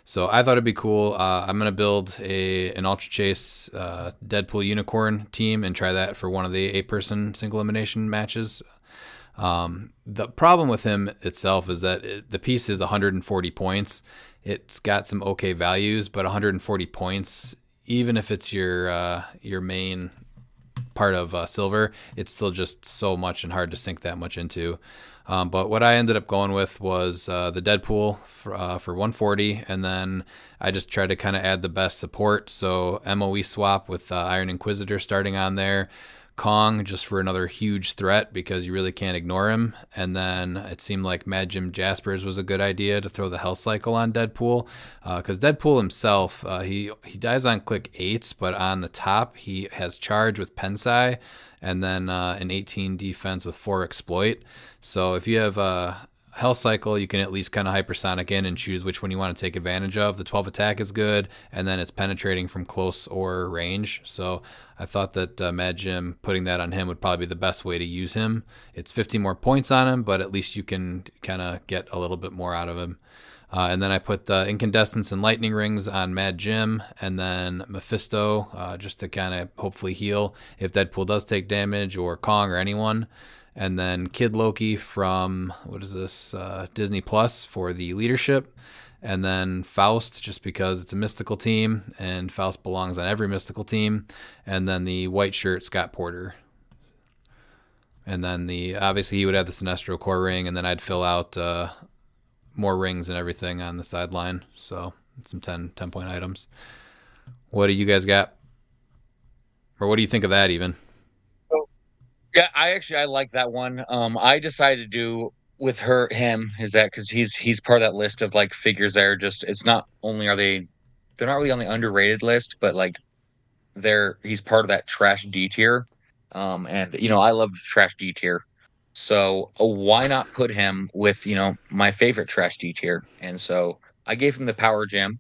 So I thought it'd be cool. I'm going to build an Ultra Chase Deadpool unicorn team and try that for one of the 8-person single elimination matches. The problem with him itself is that the piece is 140 points. It's got some okay values, but 140 points, even if it's your main part of silver, it's still just so much and hard to sink that much into. But what I ended up going with was the Deadpool for 140, and then I just tried to kind of add the best support. So MOE swap with Iron Inquisitor starting on there. Kong just for another huge threat because you really can't ignore him. And then it seemed like Mad Jim Jaspers was a good idea to throw the Health Cycle on Deadpool, because Deadpool himself, he dies on click 8s, but on the top he has charge with Pensai, and then an 18 defense with 4 exploit. So if you have Health Cycle, you can at least kind of hypersonic in and choose which one you want to take advantage of. The 12 attack is good, and then it's penetrating from close or range. So I thought that Mad Jim, putting that on him would probably be the best way to use him. It's 15 more points on him, but at least you can kind of get a little bit more out of him. And then I put the Incandescence and Lightning Rings on Mad Jim, and then Mephisto, just to kind of hopefully heal if Deadpool does take damage, or Kong or anyone. And then Kid Loki from, what is this, Disney Plus for the leadership. And then Faust, just because it's a mystical team, and Faust belongs on every mystical team. And then the white shirt, Scott Porter. And then obviously he would have the Sinestro core ring, and then I'd fill out more rings and everything on the sideline. So some 10-point items. What do you guys got? Or what do you think of that even? Yeah, I like that one. I decided to do with him is that because he's part of that list of like figures that are just, it's not only they're not really on the underrated list, but like he's part of that trash D tier. And I love trash D tier. So why not put him with, my favorite trash D tier? And so I gave him the power gem,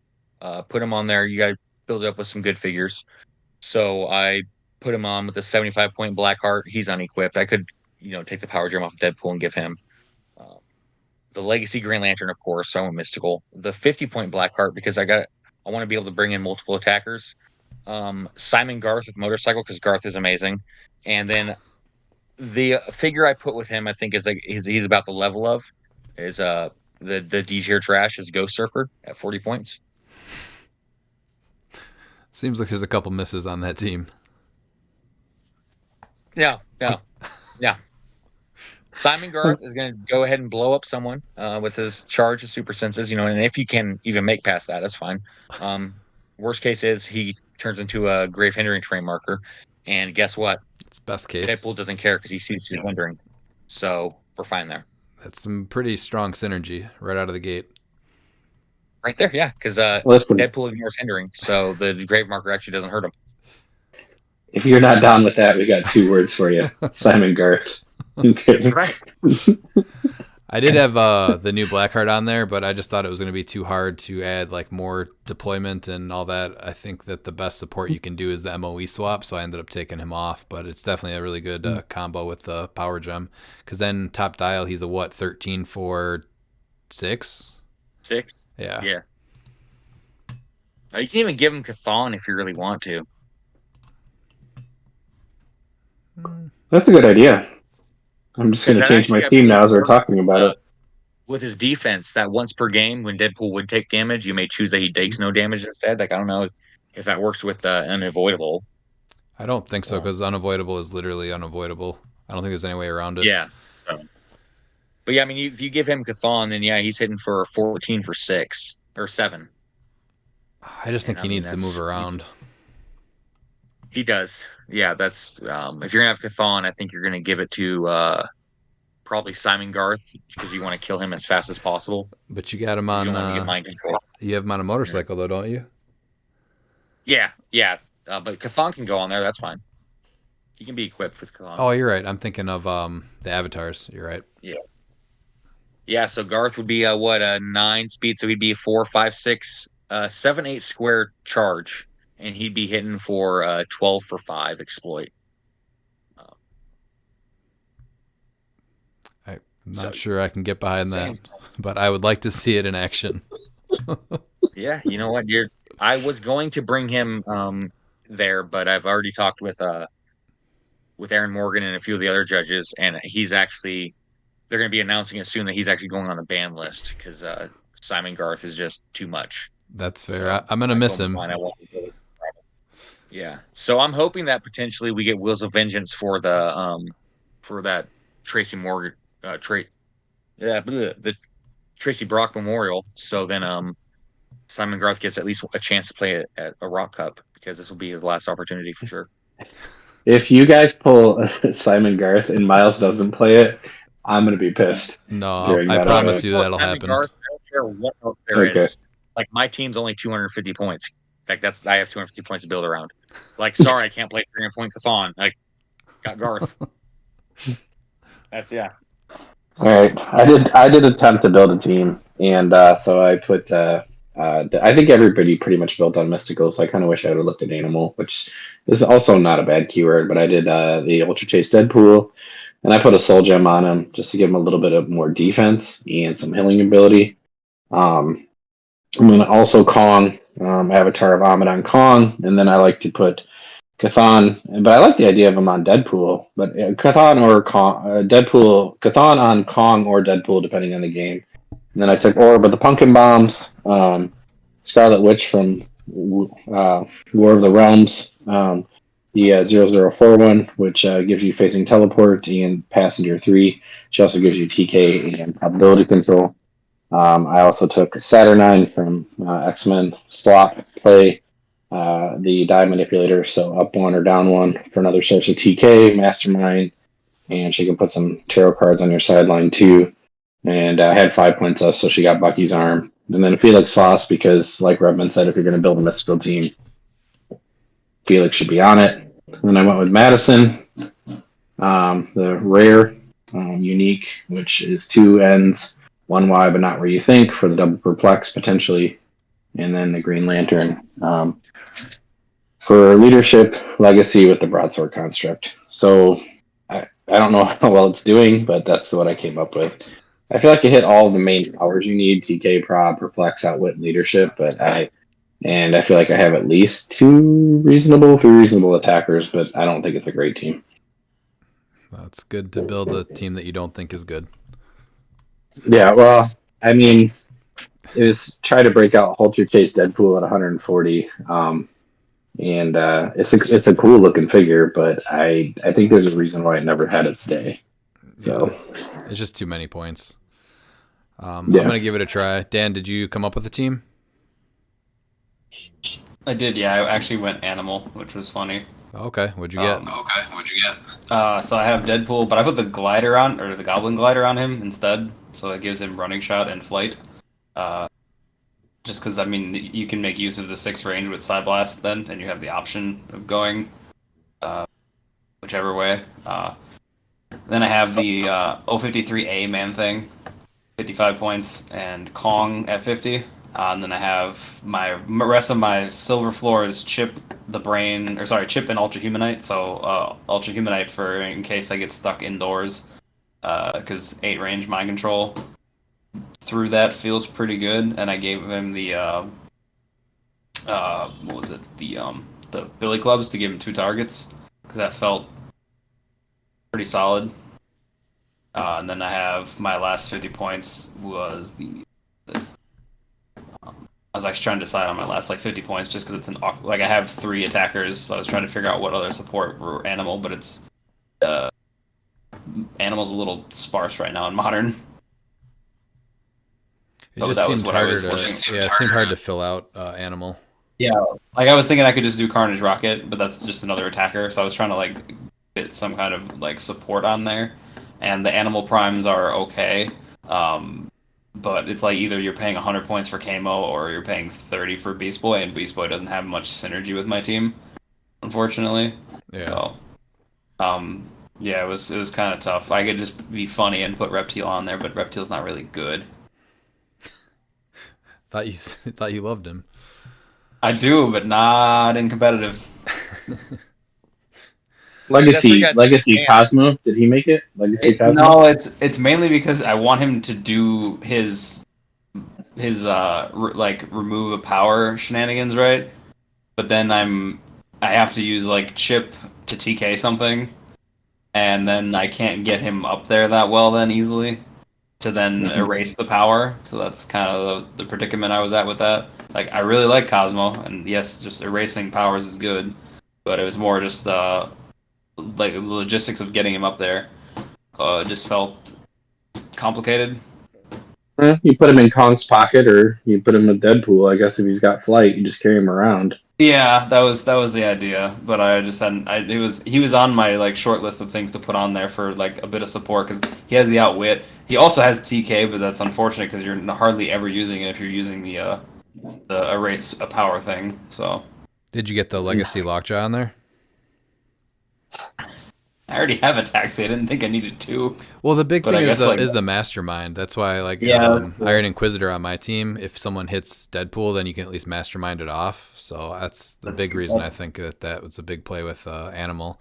put him on there. You got to build it up with some good figures. So I put him on with a 75-point Blackheart. He's unequipped. I could, take the power gem off of Deadpool and give him the Legacy Green Lantern, of course. So I went mystical. The 50-point Blackheart because I want to be able to bring in multiple attackers. Simon Garth with Motorcycle because Garth is amazing. And then the figure I put with him, I think, is like he's about the level of is the D tier trash is Ghost Surfer at 40 points. Seems like there's a couple misses on that team. Yeah. Simon Garth is going to go ahead and blow up someone with his charge of super senses, and if you can even make past that, that's fine. Worst case is he turns into a grave hindering terrain marker, and guess what? It's best case. Deadpool doesn't care because he sees he's hindering, so we're fine there. That's some pretty strong synergy right out of the gate. Right there, yeah, because Deadpool ignores hindering, so the grave marker actually doesn't hurt him. If you're not down with that, we got 2 words for you. Simon Garth. That's right. I did have the new Blackheart on there, but I just thought it was going to be too hard to add like more deployment and all that. I think that the best support you can do is the MOE swap, so I ended up taking him off. But it's definitely a really good combo with the power gem, because then top dial he's a 13 for 6? 6? Yeah. You can even give him Chthon if you really want to. That's a good idea. I'm just going to change my team now as we're talking about it. With his defense, that once per game when Deadpool would take damage, you may choose that he takes no damage instead. Like, I don't know if that works with Unavoidable. I don't think so, because Unavoidable is literally unavoidable. I don't think there's any way around it. Yeah. But yeah, I mean, if you give him Chthon, then yeah, he's hitting for 14 for 6 or 7. I just think he needs to move around. He does. Yeah, that's if you're gonna have Chthon, I think you're gonna give it to probably Simon Garth because you want to kill him as fast as possible. But you got him on. You don't want to get mind control. You have him on a motorcycle, though, don't you? Yeah. But Chthon can go on there. That's fine. He can be equipped with Chthon. Oh, you're right. I'm thinking of the avatars. You're right. Yeah. So Garth would be a 9 speed, so he'd be 4, 5, 6, 7, 8 square charge. And he'd be hitting for 12 for 5 exploit. I'm not sure I can get behind that, but I would like to see it in action. Yeah, you know what? I was going to bring him there, but I've already talked with Aaron Morgan and a few of the other judges, and they're going to be announcing it soon that he's actually going on the ban list because Simon Garth is just too much. That's fair. So I'm going to miss him. Yeah, so I'm hoping that potentially we get Wheels of Vengeance for that Tracy Morgan the Tracy Brock Memorial. So then Simon Garth gets at least a chance to play it at a ROC Cup because this will be his last opportunity for sure. If you guys pull Simon Garth and Miles doesn't play it, I'm gonna be pissed. No, during I that promise auto. you that'll Simon happen. Garth, I don't care what else there Okay. is. Like my team's only 250 points. Like I have 250 points to build around. Like sorry, I can't play 300 point Cathon. Like got Garth. That's yeah. All right, I did attempt to build a team, and so I put. I think everybody pretty much built on mystical, so I kind of wish I would have looked at animal, which is also not a bad keyword. But I did the Ultra Chase Deadpool, and I put a Soul Gem on him just to give him a little bit of more defense and some healing ability. Um, I'm gonna also Kong, Avatar of Ahmed on Kong, and then I like to put Cathan, but I like the idea of him on Deadpool. But Cathan or Kong, Deadpool, Cathan on Kong or Deadpool, depending on the game. And then I took Orb of the Pumpkin Bombs, Scarlet Witch from War of the Realms, the 0041, which gives you facing teleport and passenger 3. She also gives you TK and probability control. I also took Saturnine from X-Men Slot Play, the die manipulator, so up one or down one for another source of TK, Mastermind, and she can put some tarot cards on your sideline too. And I had 5 points up, so she got Bucky's arm. And then Felix Foss, because like Redmond said, if you're going to build a mystical team, Felix should be on it. And then I went with Madison, the rare, unique, which is 2 ends, 1 Y, but not where you think, for the double perplex potentially. And then the Green Lantern. For leadership, legacy with the broadsword construct. So I don't know how well it's doing, but that's what I came up with. I feel like I hit all the main powers you need: TK, prob, perplex, outwit, leadership. But I feel like I have at least 3 reasonable attackers, but I don't think it's a great team. That's good to build a team that you don't think is good. Yeah, well, I mean, it was try to break out Ultra Chase Deadpool at 140. And it's a cool looking figure, but I think there's a reason why it never had its day. So it's just too many points. Yeah. I'm gonna give it a try. Dan, did you come up with a team? I did, yeah. I actually went animal, which was funny. Okay, what'd you get? So I have Deadpool, but I put the glider on, or the Goblin glider on him instead, so it gives him running shot and flight. Just because, I mean, you can make use of the 6 range with Psy Blast then, and you have the option of going whichever way. Then I have the O53A Man Thing, 55 points, and Kong at 50. And then I have my rest of my silver floor is Chip and Ultra Humanite. So Ultra Humanite for in case I get stuck indoors, because 8 range mind control through that feels pretty good. And I gave him the what was it, the Billy Clubs to give him 2 targets, because that felt pretty solid. And then I have my last 50 points was I was actually trying to decide on my last 50 points just because it's I have 3 attackers, so I was trying to figure out what other support for animal, but it's animal's a little sparse right now in modern. It just seemed harder it seemed hard to fill out animal. Yeah, I was thinking I could just do Carnage Rocket, but that's just another attacker, so I was trying to get some kind of support on there, and the animal primes are okay. But it's either you're paying 100 points for Camo or you're paying 30 for Beast Boy, and Beast Boy doesn't have much synergy with my team, unfortunately. Yeah. So, yeah, it was kind of tough. I could just be funny and put Reptile on there, but Reptile's not really good. Thought you loved him. I do, but not in competitive. Legacy Cosmo, did he make it? Legacy Cosmo? No, it's mainly because I want him to do his remove a power shenanigans, right? But then I have to use Chip to TK something, and then I can't get him up there that well then easily to then erase the power. So that's kind of the predicament I was at with that. I really like Cosmo, and yes, just erasing powers is good, but it was more just the logistics of getting him up there just felt complicated. You put him in Kong's pocket, or you put him with Deadpool. I guess if he's got flight, you just carry him around. Yeah, that was the idea, but I just hadn't. He was on my like short list of things to put on there for like a bit of support because he has the outwit. He also has TK, but that's unfortunate because you're hardly ever using it if you're using the erase a power thing. So Did you get the legacy lockjaw on there? I already have a taxi. I didn't think I needed two. Well, the big But thing I guess, like, is the mastermind. That's why Yeah, that's cool. I had Inquisitor on my team. If someone hits Deadpool, then you can at least mastermind it off. So that's the big reason I think that was a big play with Animal.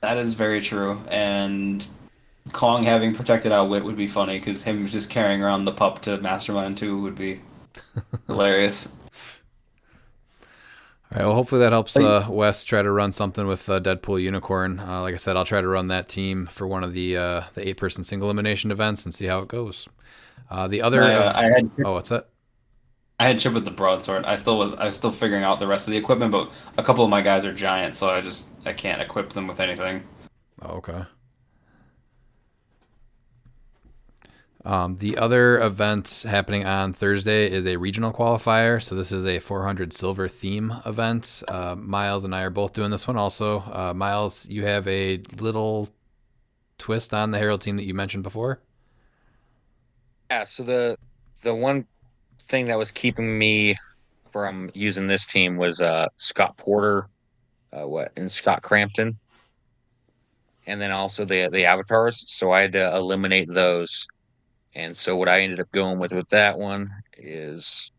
That is very true. And Kong having protected outwit would be funny because him just carrying around the pup to mastermind too would be hilarious. All right. Well, hopefully that helps Wes try to run something with Deadpool Unicorn. Like I said, I'll try to run that team for one of the 8-person single elimination events and see how it goes. The other, what's that? I had Chip with the broadsword. I was still figuring out the rest of the equipment, but a couple of my guys are giant, so I can't equip them with anything. Oh, okay. The other event happening on Thursday is a regional qualifier. So this is a 400 silver theme event. Miles and I are both doing this one also. Miles, you have a little twist on the Herald team that you mentioned before. Yeah, so the one thing that was keeping me from using this team was Scott Porter, and Scott Crampton, and then also the avatars. So I had to eliminate those. And so what I ended up going with that one is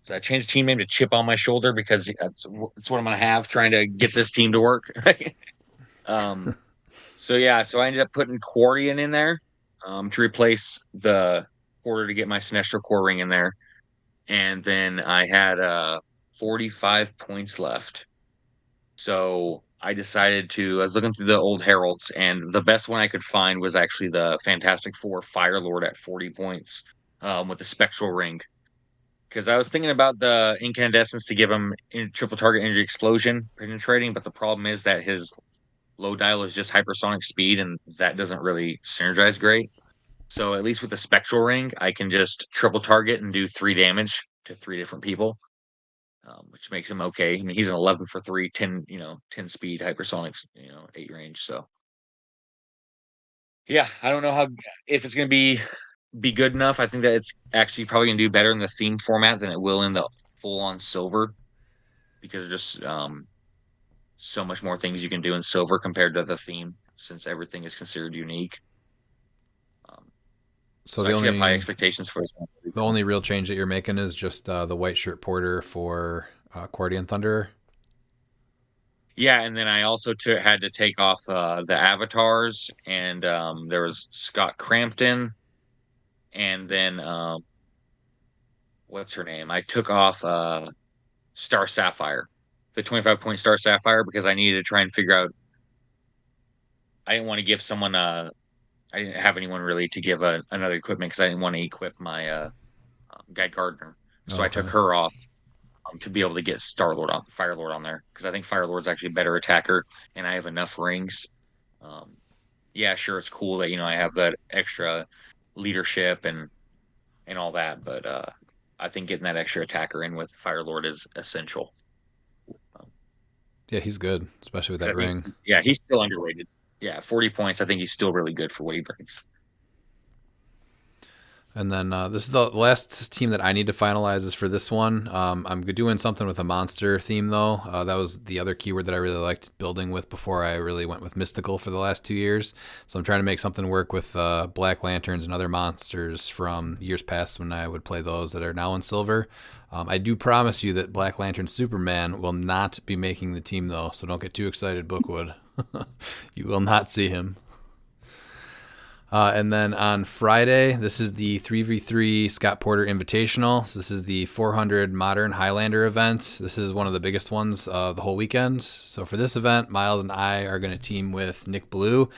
so I changed the team name to Chip on My Shoulder because that's what I'm gonna have trying to get this team to work. um, so yeah, so I ended up putting Quarian in there to replace the Porter to get my Sinestro core ring in there, and then I had 45 points left. So I decided to. I was looking through the old heralds, and the best one I could find was actually the Fantastic Four Fire Lord at 40 points, with the Spectral Ring. Because I was thinking about the incandescence to give him triple target energy explosion penetrating, but the problem is that his low dial is just hypersonic speed, and that doesn't really synergize great. So at least with the Spectral Ring, I can just triple target and do 3 damage to 3 different people, which makes him okay. I mean, he's an 11 for 3, 10, 10 speed, hypersonics, 8 range. So yeah, I don't know if it's going to be good enough. I think that it's actually probably going to do better in the theme format than it will in the full on silver because there's just so much more things you can do in silver compared to the theme since everything is considered unique. So I the actually have high only expectations for this. the only real change that you're making is just the white shirt porter for Cordian Thunder. Yeah, and then I also had to take off the avatars, and there was Scott Crampton, and then what's her name? I took off Star Sapphire, the 25-point Star Sapphire, because I needed to try and figure out. I didn't want to give someone I didn't have anyone really to give another equipment because I didn't want to equip my Guy Gardner, so I took her off to be able to get Fire Lord on there because I think Fire Lord's actually a better attacker, and I have enough rings. Yeah, sure, it's cool that I have that extra leadership and all that, but I think getting that extra attacker in with Fire Lord is essential. Yeah, he's good, especially with that ring. He's still underrated. Yeah, 40 points. I think he's still really good for what he brings. And then this is the last team that I need to finalize is for this one. I'm doing something with a monster theme, though. That was the other keyword that I really liked building with before I really went with mystical for the last 2 years. So I'm trying to make something work with Black Lanterns and other monsters from years past when I would play those that are now in silver. I do promise you that Black Lantern Superman will not be making the team, though, so don't get too excited, Bookwood. You will not see him. And then on Friday, this is the 3v3 Scott Porter Invitational. So this is the 400 Modern Highlander event. This is one of the biggest ones of the whole weekend. So for this event, Miles and I are going to team with Nick Blue.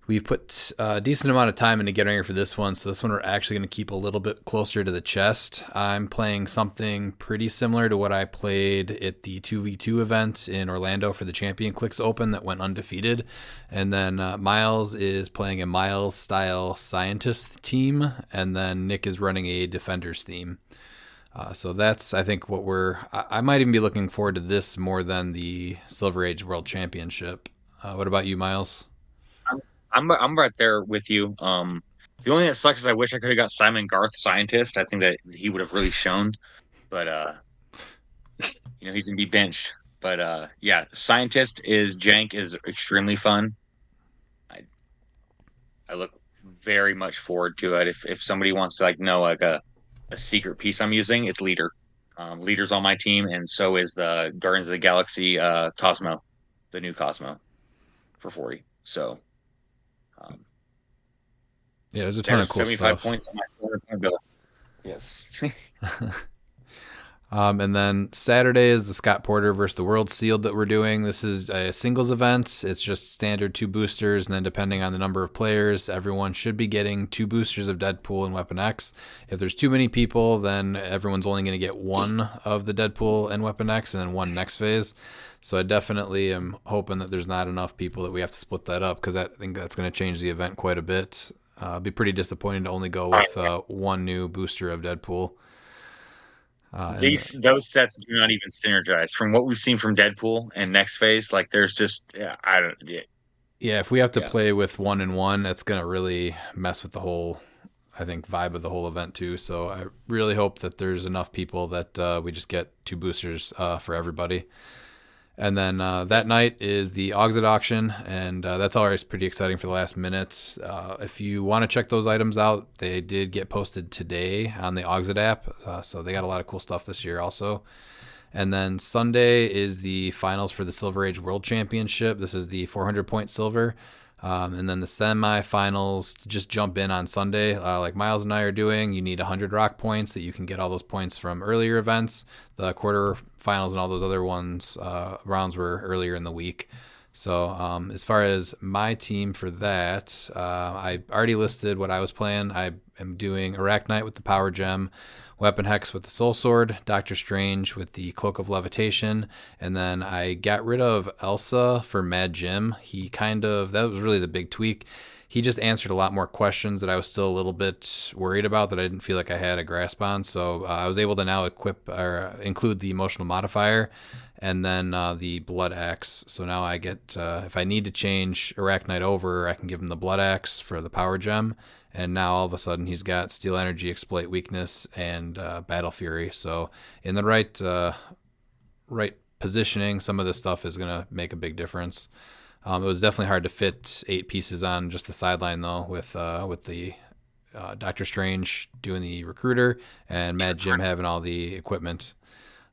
We've put a decent amount of time into getting ready for this one, so this one we're actually going to keep a little bit closer to the chest. I'm playing something pretty similar to what I played at the 2v2 event in Orlando for the Champion CLIX Open that went undefeated. And then Miles is playing a Miles-style scientist team, and then Nick is running a Defenders theme. So that's, I think, what I might even be looking forward to this more than the Silver Age World Championship. What about you, Miles? I'm right there with you. The only thing that sucks is I wish I could have got Simon Garth, scientist. I think that he would have really shown, but he's gonna be benched. But yeah, scientist is jank is extremely fun. I I look very much forward to it. If somebody wants to know a secret piece I'm using, it's leader. Leader's on my team, and so is the Guardians of the Galaxy Cosmo, the new Cosmo for 40. So Yeah, there's a ton of cool 75 stuff. points on my 400-point bill. Yes. And then Saturday is the Scott Porter versus the World Sealed that we're doing. This is a singles event. It's just standard 2 boosters, and then depending on the number of players, everyone should be getting 2 boosters of Deadpool and Weapon X. If there's too many people, then everyone's only going to get 1 of the Deadpool and Weapon X, and then 1 next phase. So I definitely am hoping that there's not enough people that we have to split that up, because I think that's going to change the event quite a bit. It'd be pretty disappointing to only go with 1 new booster of Deadpool. Those sets do not even synergize from what we've seen from Deadpool and Next Phase. There's just I don't Yeah, if we have to play with 1 and 1, that's gonna really mess with the whole, I think, vibe of the whole event too. So I really hope that there's enough people that we just get 2 boosters for everybody. And then that night is the Auxit auction, and that's always pretty exciting for the last minute. If you want to check those items out, they did get posted today on the Auxit app, so they got a lot of cool stuff this year also. And then Sunday is the finals for the Silver Age World Championship. This is the 400-point silver. And then the semifinals just jump in on Sunday, like Miles and I are doing. You need 100 ROC points that you can get all those points from earlier events. The quarterfinals and all those other rounds were earlier in the week. So as far as my team for that, I already listed what I was playing. I am doing Arachnite with the Power Gem, Weapon Hex with the Soul Sword, Doctor Strange with the Cloak of Levitation, and then I got rid of Elsa for Mad Jim. That was really the big tweak. He just answered a lot more questions that I was still a little bit worried about that I didn't feel like I had a grasp on. So I was able to now include the emotional modifier and then the Blood Axe. So now I get, if I need to change Arachnite over, I can give him the Blood Axe for the Power Gem. And now all of a sudden he's got Steel Energy, Exploit Weakness, and Battle Fury. So in the right positioning, some of this stuff is going to make a big difference. It was definitely hard to fit 8 pieces on just the sideline, though, with the Doctor Strange doing the recruiter and Mad Jim having all the equipment.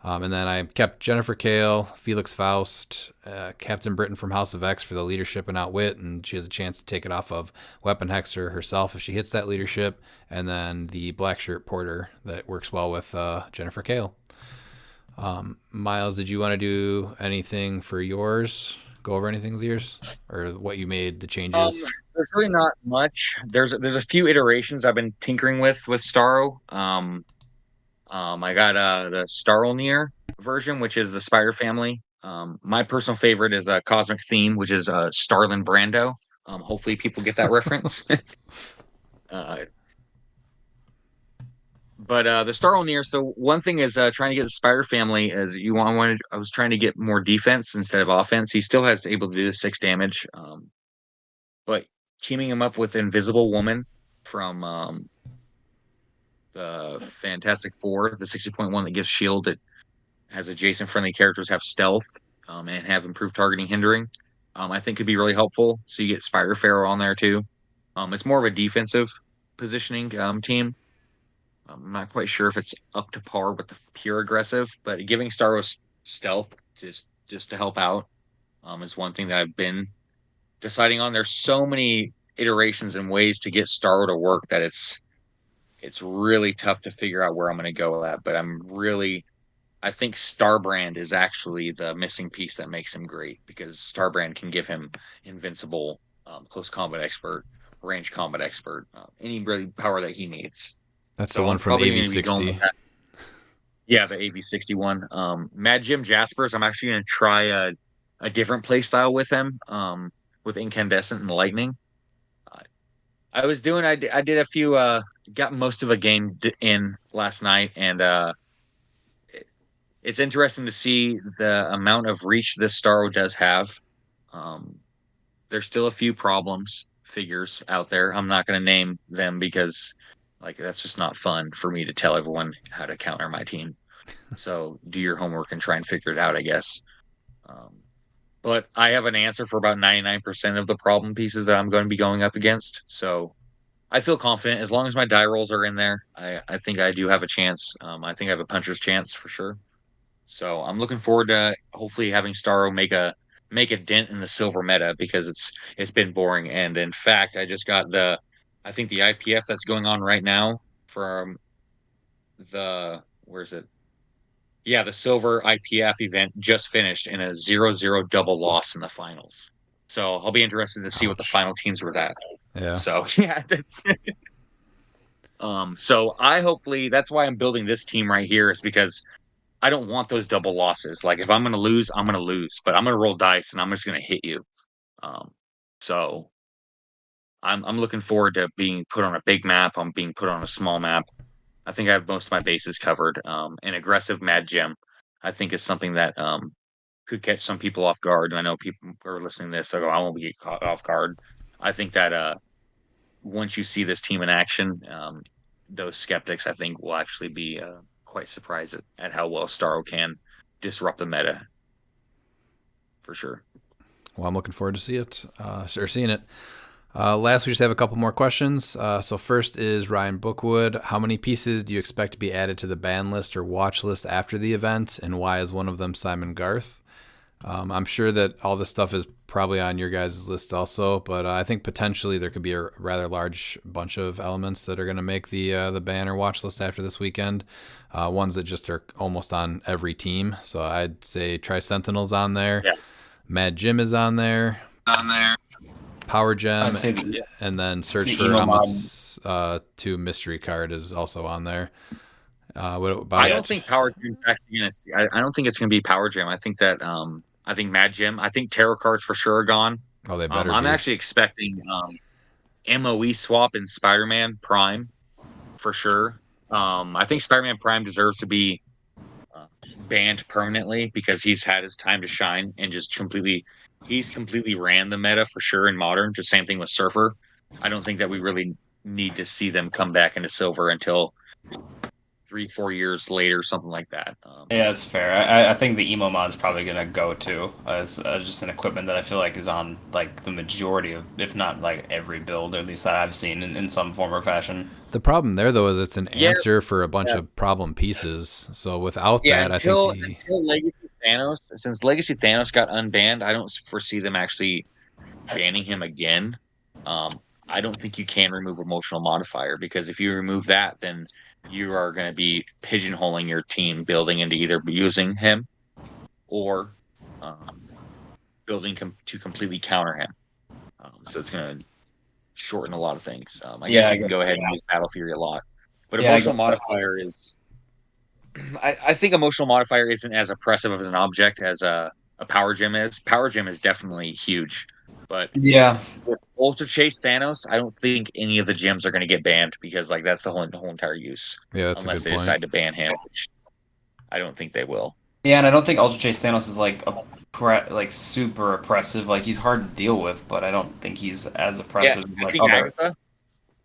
And then I kept Jennifer Kale, Felix Faust, Captain Britain from House of X for the leadership and outwit, and she has a chance to take it off of Weapon Hexer herself if she hits that leadership, and then the Black Shirt Porter that works well with Jennifer Kale. Miles, did you want to do anything for yours? Go over anything with yours, or what you made the changes? There's really not much. There's a few iterations I've been tinkering with Starro. I got the Starolnir version, which is the Spider Family. My personal favorite is a Cosmic Theme, which is Starlin Brando. Hopefully, people get that reference. But the Starolnir. So one thing is trying to get the Spider Family is I was trying to get more defense instead of offense. He still has able to do the 6 damage, but teaming him up with Invisible Woman from the Fantastic Four, the 60.1 that gives shield, that has adjacent friendly characters have stealth and have improved targeting hindering, I think could be really helpful. So you get Spider Pharaoh on there too. It's more of a defensive positioning team. I'm not quite sure if it's up to par with the pure aggressive, but giving Starro stealth just to help out is one thing that I've been deciding on. There's so many iterations and ways to get Starro to work that it's really tough to figure out where I'm going to go at. But I think Starbrand is actually the missing piece that makes him great, because Starbrand can give him invincible, close combat expert, range combat expert, any really power that he needs. That's the one from AV60. Yeah, the AV61. Mad Jim Jaspers, I'm actually going to try a different play style with him, with Incandescent and Lightning. I did a few, got most of a game in last night, and it's interesting to see the amount of reach this Starro does have. There's still a few figures out there. I'm not going to name them because that's just not fun for me to tell everyone how to counter my team. So do your homework and try and figure it out, I guess. But I have an answer for about 99% of the problem pieces that I'm going to be going up against. So I feel confident as long as my die rolls are in there. I think I do have a chance. I think I have a puncher's chance for sure. So I'm looking forward to hopefully having Starro make a dent in the silver meta because it's been boring. And in fact, I just got I think the IPF that's going on right now from where's it? Yeah, the silver IPF event just finished in a 0-0 double loss in the finals. So I'll be interested to see what the final teams were at. Yeah. So yeah, that's so that's why I'm building this team right here is because I don't want those double losses. Like if I'm gonna lose, I'm gonna lose, but I'm gonna roll dice and I'm just gonna hit you. So I'm looking forward to being put on a big map. I'm being put on a small map. I think I have most of my bases covered. An aggressive Mad Gem, I think, is something that could catch some people off guard. And I know people are listening to this, so I won't be caught off guard. I think that once you see this team in action, those skeptics, I think, will actually be quite surprised at how well Starro can disrupt the meta. For sure. Well, I'm looking forward to seeing it. Last, we just have a couple more questions. So first is Ryan Bookwood. How many pieces do you expect to be added to the ban list or watch list after the event, and why is one of them Simon Garth? I'm sure that all this stuff is probably on your guys' list also, but I think potentially there could be a rather large bunch of elements that are going to make the ban or watch list after this weekend. Ones that just are almost on every team. So I'd say Tri-Sentinel's on there. Yeah. Mad Jim is on there. Power Gem, and then Search for Amit's 2 mystery card is also on there. I don't think Power Gem actually going to. I don't think it's going to be Power Gem. I think that I think Mad Gem. I think tarot cards for sure are gone. Oh, they better. I'm actually expecting MOE swap in Spider-Man Prime for sure. I think Spider-Man Prime deserves to be banned permanently because he's had his time to shine and just completely ran the meta for sure in Modern. Just same thing with Surfer. I don't think that we really need to see them come back into Silver until 3-4 years later, something like that. Yeah, that's fair. I think the emo mod's probably gonna go too as just an equipment that I feel like is on like the majority of, if not like every build, or at least that I've seen in some form or fashion. The problem there though is it's an answer for a bunch of problem pieces. So without that, until Legacy Thanos, since Legacy Thanos got unbanned, I don't foresee them actually banning him again. I don't think you can remove emotional modifier because if you remove that, then you are going to be pigeonholing your team building into either using him or building to completely counter him. So it's going to shorten a lot of things. I guess you can go ahead and use Battle Fury a lot. But emotional modifier is... I think emotional modifier isn't as oppressive of an object as a Power Gem is. Power Gem is definitely huge. But with Ultra Chase Thanos, I don't think any of the gems are going to get banned because that's the whole entire use. Yeah, that's unless a good they point. decide to ban him, which I don't think they will. Yeah, and I don't think Ultra Chase Thanos is super oppressive. Like he's hard to deal with, but I don't think he's as oppressive. Yeah, I think Agatha.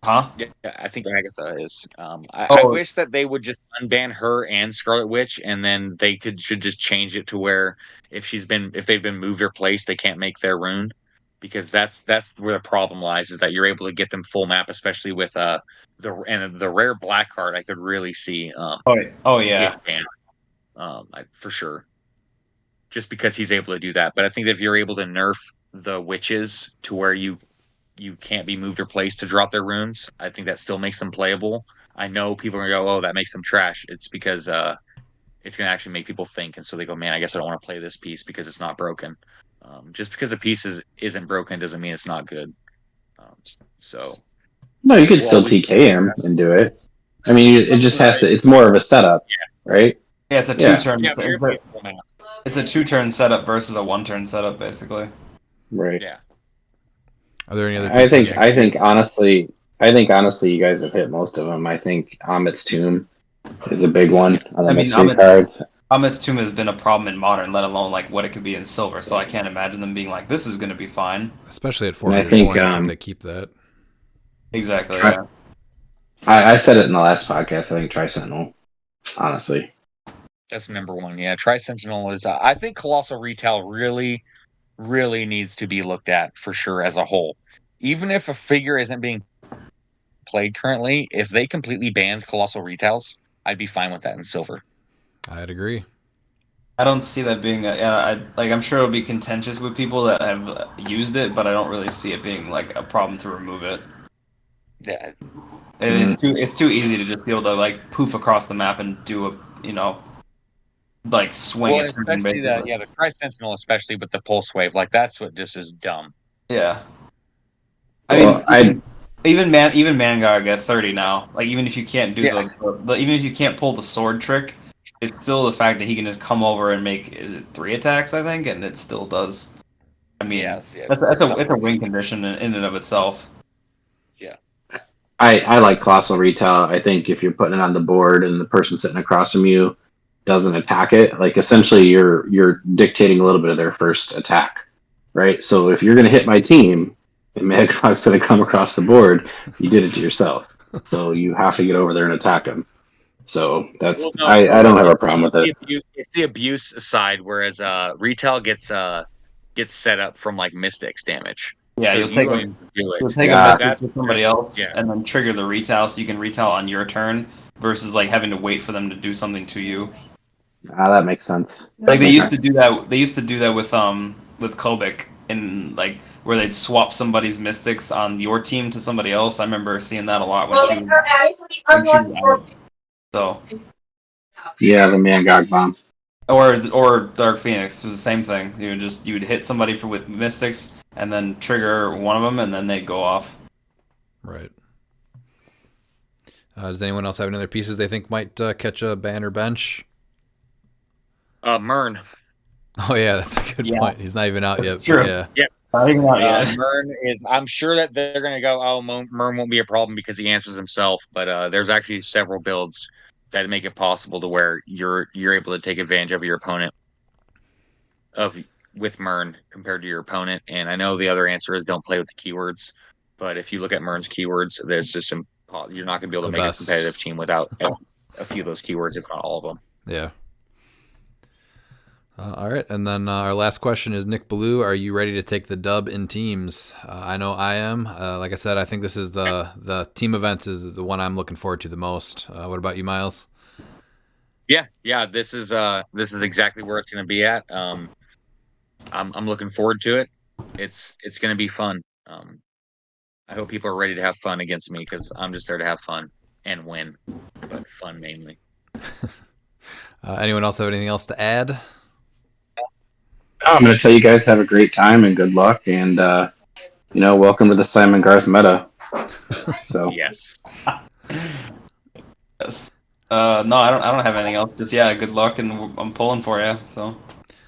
Huh? Yeah, I think Agatha is. I wish that they would just unban her and Scarlet Witch, and then they should just change it to where if they've been moved or placed, they can't make their rune. Because that's where the problem lies, is that you're able to get them full map, especially with the rare black card. I could really see. Get banned, for sure. Just because he's able to do that, but I think that if you're able to nerf the witches to where you can't be moved or placed to drop their runes, I think that still makes them playable. I know people are gonna go, "Oh, that makes them trash." It's because it's gonna actually make people think, and so they go, "Man, I guess I don't want to play this piece because it's not broken." Just because a piece isn't broken doesn't mean it's not good. No, you could still TK him and do it. I mean, it just has to. It's more of a setup, right? Yeah, it's a 2-turn. It's a 2-turn setup versus a 1-turn setup, basically. Right. Yeah. Are there any other? I think honestly, you guys have hit most of them. I think Amit's Tomb is a big one on the mystery cards. Amet's Tomb has been a problem in Modern, let alone like what it could be in Silver. So I can't imagine them being like, this is going to be fine. Especially at And I 400 think, points if they keep that. Exactly. Yeah. I said it in the last podcast. I think Tri-Sentinel, honestly. That's number one. Yeah, Tri-Sentinel is. I think Colossal Retail really, really needs to be looked at for sure as a whole. Even if a figure isn't being played currently, if they completely banned Colossal Retails, I'd be fine with that in Silver. I'd agree. I don't see that being I'm sure it'll be contentious with people that have used it, but I don't really see it being like a problem to remove it. Yeah, It's too easy to just be able to like poof across the map and do a like swing well, it. especially the Tri-Sentinel, especially with the pulse wave, like that's what just is dumb. Yeah. Well, I mean, even Mangog at 30 now. Like even if you can't do Yeah. even if you can't pull the sword trick, it's still the fact that he can just come over and make 3 attacks, I think, and it still does. I mean, Yes, it's a win condition in and of itself. Yeah. I like Colossal Retail. I think if you're putting it on the board and the person sitting across from you doesn't attack it, like essentially you're dictating a little bit of their first attack, right? So if you're going to hit my team and Magog's going to come across the board, you did it to yourself. So you have to get over there and attack him. So that's I don't have a problem with it. It's the abuse side, whereas Retail gets set up from like Mystics damage. Yeah, so you'll you take don't a even do it. you'll take Yeah. a message to somebody else and then trigger the retail, so you can retail on your turn versus like having to wait for them to do something to you. That makes sense. Like they used to do that. They used to do that with Kobik in like where they'd swap somebody's mystics on your team to somebody else. I remember seeing that a lot when she was out. So Yeah, the Mangog bomb. or Dark Phoenix was the same thing. You'd hit somebody with mystics and then trigger one of them, and then they'd go off. Right. Does anyone else have any other pieces they think might catch a ban or bench? Mern. Oh yeah, that's a good point. He's not even out That's yet. true. Yeah. Not even out yet. Mern is. I'm sure that they're going to go. Oh, Mern won't be a problem because he answers himself. But there's actually several builds that make it possible to where you're able to take advantage of your opponent with Mern compared to your opponent. And I know the other answer is don't play with the keywords, but if you look at Mern's keywords, there's just you're not going to be able to make a competitive team without a few of those keywords, if not all of them. Yeah. All right, and then our last question is Nick Ballou. Are you ready to take the dub in teams? I know I am. Like I said, I think this is the team events is the one I'm looking forward to the most. What about you, Miles? Yeah. This is exactly where it's going to be at. I'm looking forward to it. It's going to be fun. I hope people are ready to have fun against me because I'm just there to have fun and win, but fun mainly. Anyone else have anything else to add? I'm going to tell you guys have a great time and good luck, and welcome to the Simon Garth meta. So yes. Yes. No, I don't have anything else. Just good luck, and I'm pulling for you. So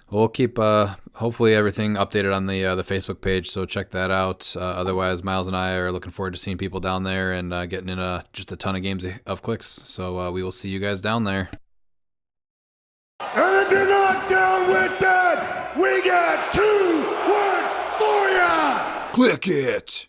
we'll keep hopefully everything updated on the Facebook page, so check that out. Otherwise, Miles and I are looking forward to seeing people down there and getting in just a ton of games of cliX. So we will see you guys down there. And if you're not down with that, we got 2 words for ya! Click it!